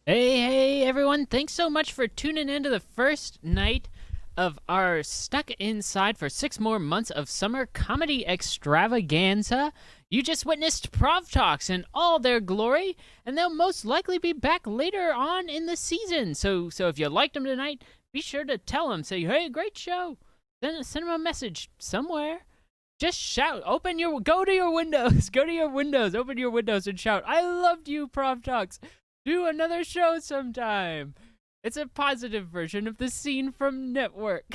Hey, everyone. Thanks so much for tuning into the first night of our Stuck Inside for 6 more months of summer comedy extravaganza. You just witnessed PROVtalks in all their glory, and they'll most likely be back later on in the season. So if you liked them tonight, be sure to tell them. Say, hey, great show. Then send them a message somewhere. Just shout. Go to your windows. Open your windows and shout, I loved you, PROVtalks. Do another show sometime. It's a positive version of the scene from Network.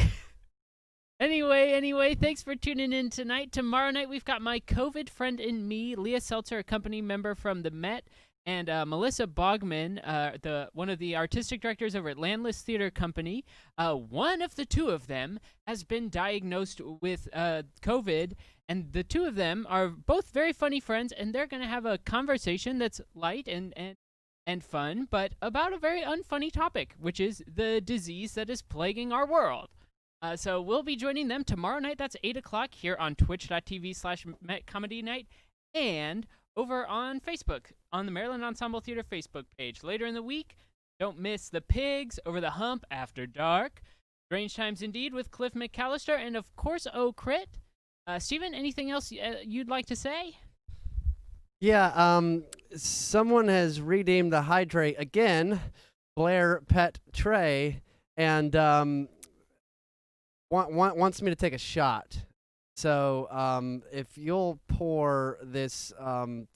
Anyway, thanks for tuning in tonight. Tomorrow night, we've got my COVID friend and me, Leah Seltzer, a company member from the Met, and Melissa Bogman, one of the artistic directors over at Landless Theater Company. One of the two of them has been diagnosed with COVID, and the two of them are both very funny friends, and they're going to have a conversation that's light and fun, but about a very unfunny topic, which is the disease that is plaguing our world. So we'll be joining them tomorrow night. That's 8 o'clock here on twitch.tv/MetComedyNight and over on Facebook, on the Maryland Ensemble Theater Facebook page. Later in the week, don't miss The Pigs, Over the Hump, After Dark, Strange Times Indeed with Cliff McAllister, and of course, Crit. Stephen, anything else you'd like to say? Yeah, someone has redeemed the hydrate again, Blair Pet Trey, and wants me to take a shot. So if you'll pour this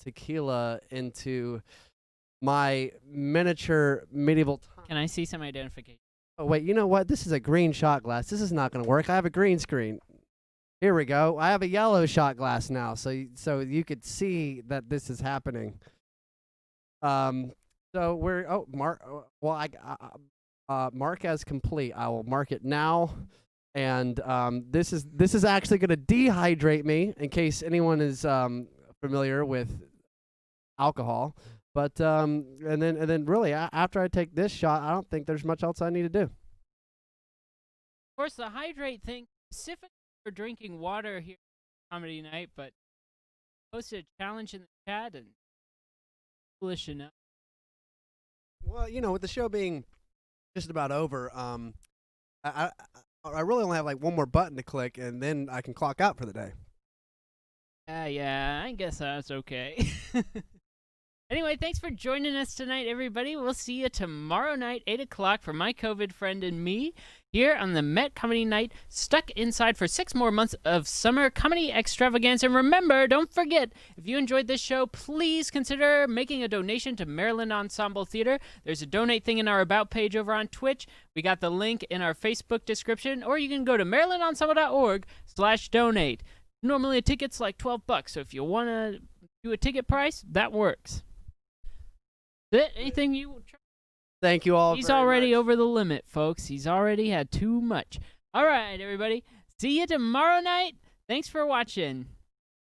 tequila into my miniature medieval time. Can I see some identification? Oh, wait, you know what? This is a green shot glass. This is not going to work. I have a green screen. Here we go. I have a yellow shot glass now, so you could see that this is happening. So we're mark. Well, mark as complete. I will mark it now, and this is actually going to dehydrate me in case anyone is familiar with alcohol. But and then really after I take this shot, I don't think there's much else I need to do. Of course, the hydrate thing specifically for drinking water here at Comedy Night, but posted a challenge in the chat and foolish enough. Well, with the show being just about over, I really only have like one more button to click, and then I can clock out for the day. Yeah, I guess that's okay. Anyway, thanks for joining us tonight, everybody. We'll see you tomorrow night, 8 o'clock, for my COVID friend and me, here on the Met Comedy Night, stuck inside for 6 more months of summer comedy extravaganza. And remember, don't forget, if you enjoyed this show, please consider making a donation to Maryland Ensemble Theater. There's a donate thing in our About page over on Twitch. We got the link in our Facebook description, or you can go to marylandensemble.org/donate. Normally a ticket's like $12, so if you want to do a ticket price, that works. Anything you... Thank you all. He's already over the limit, folks. He's already had too much. All right, everybody. See you tomorrow night. Thanks for watching.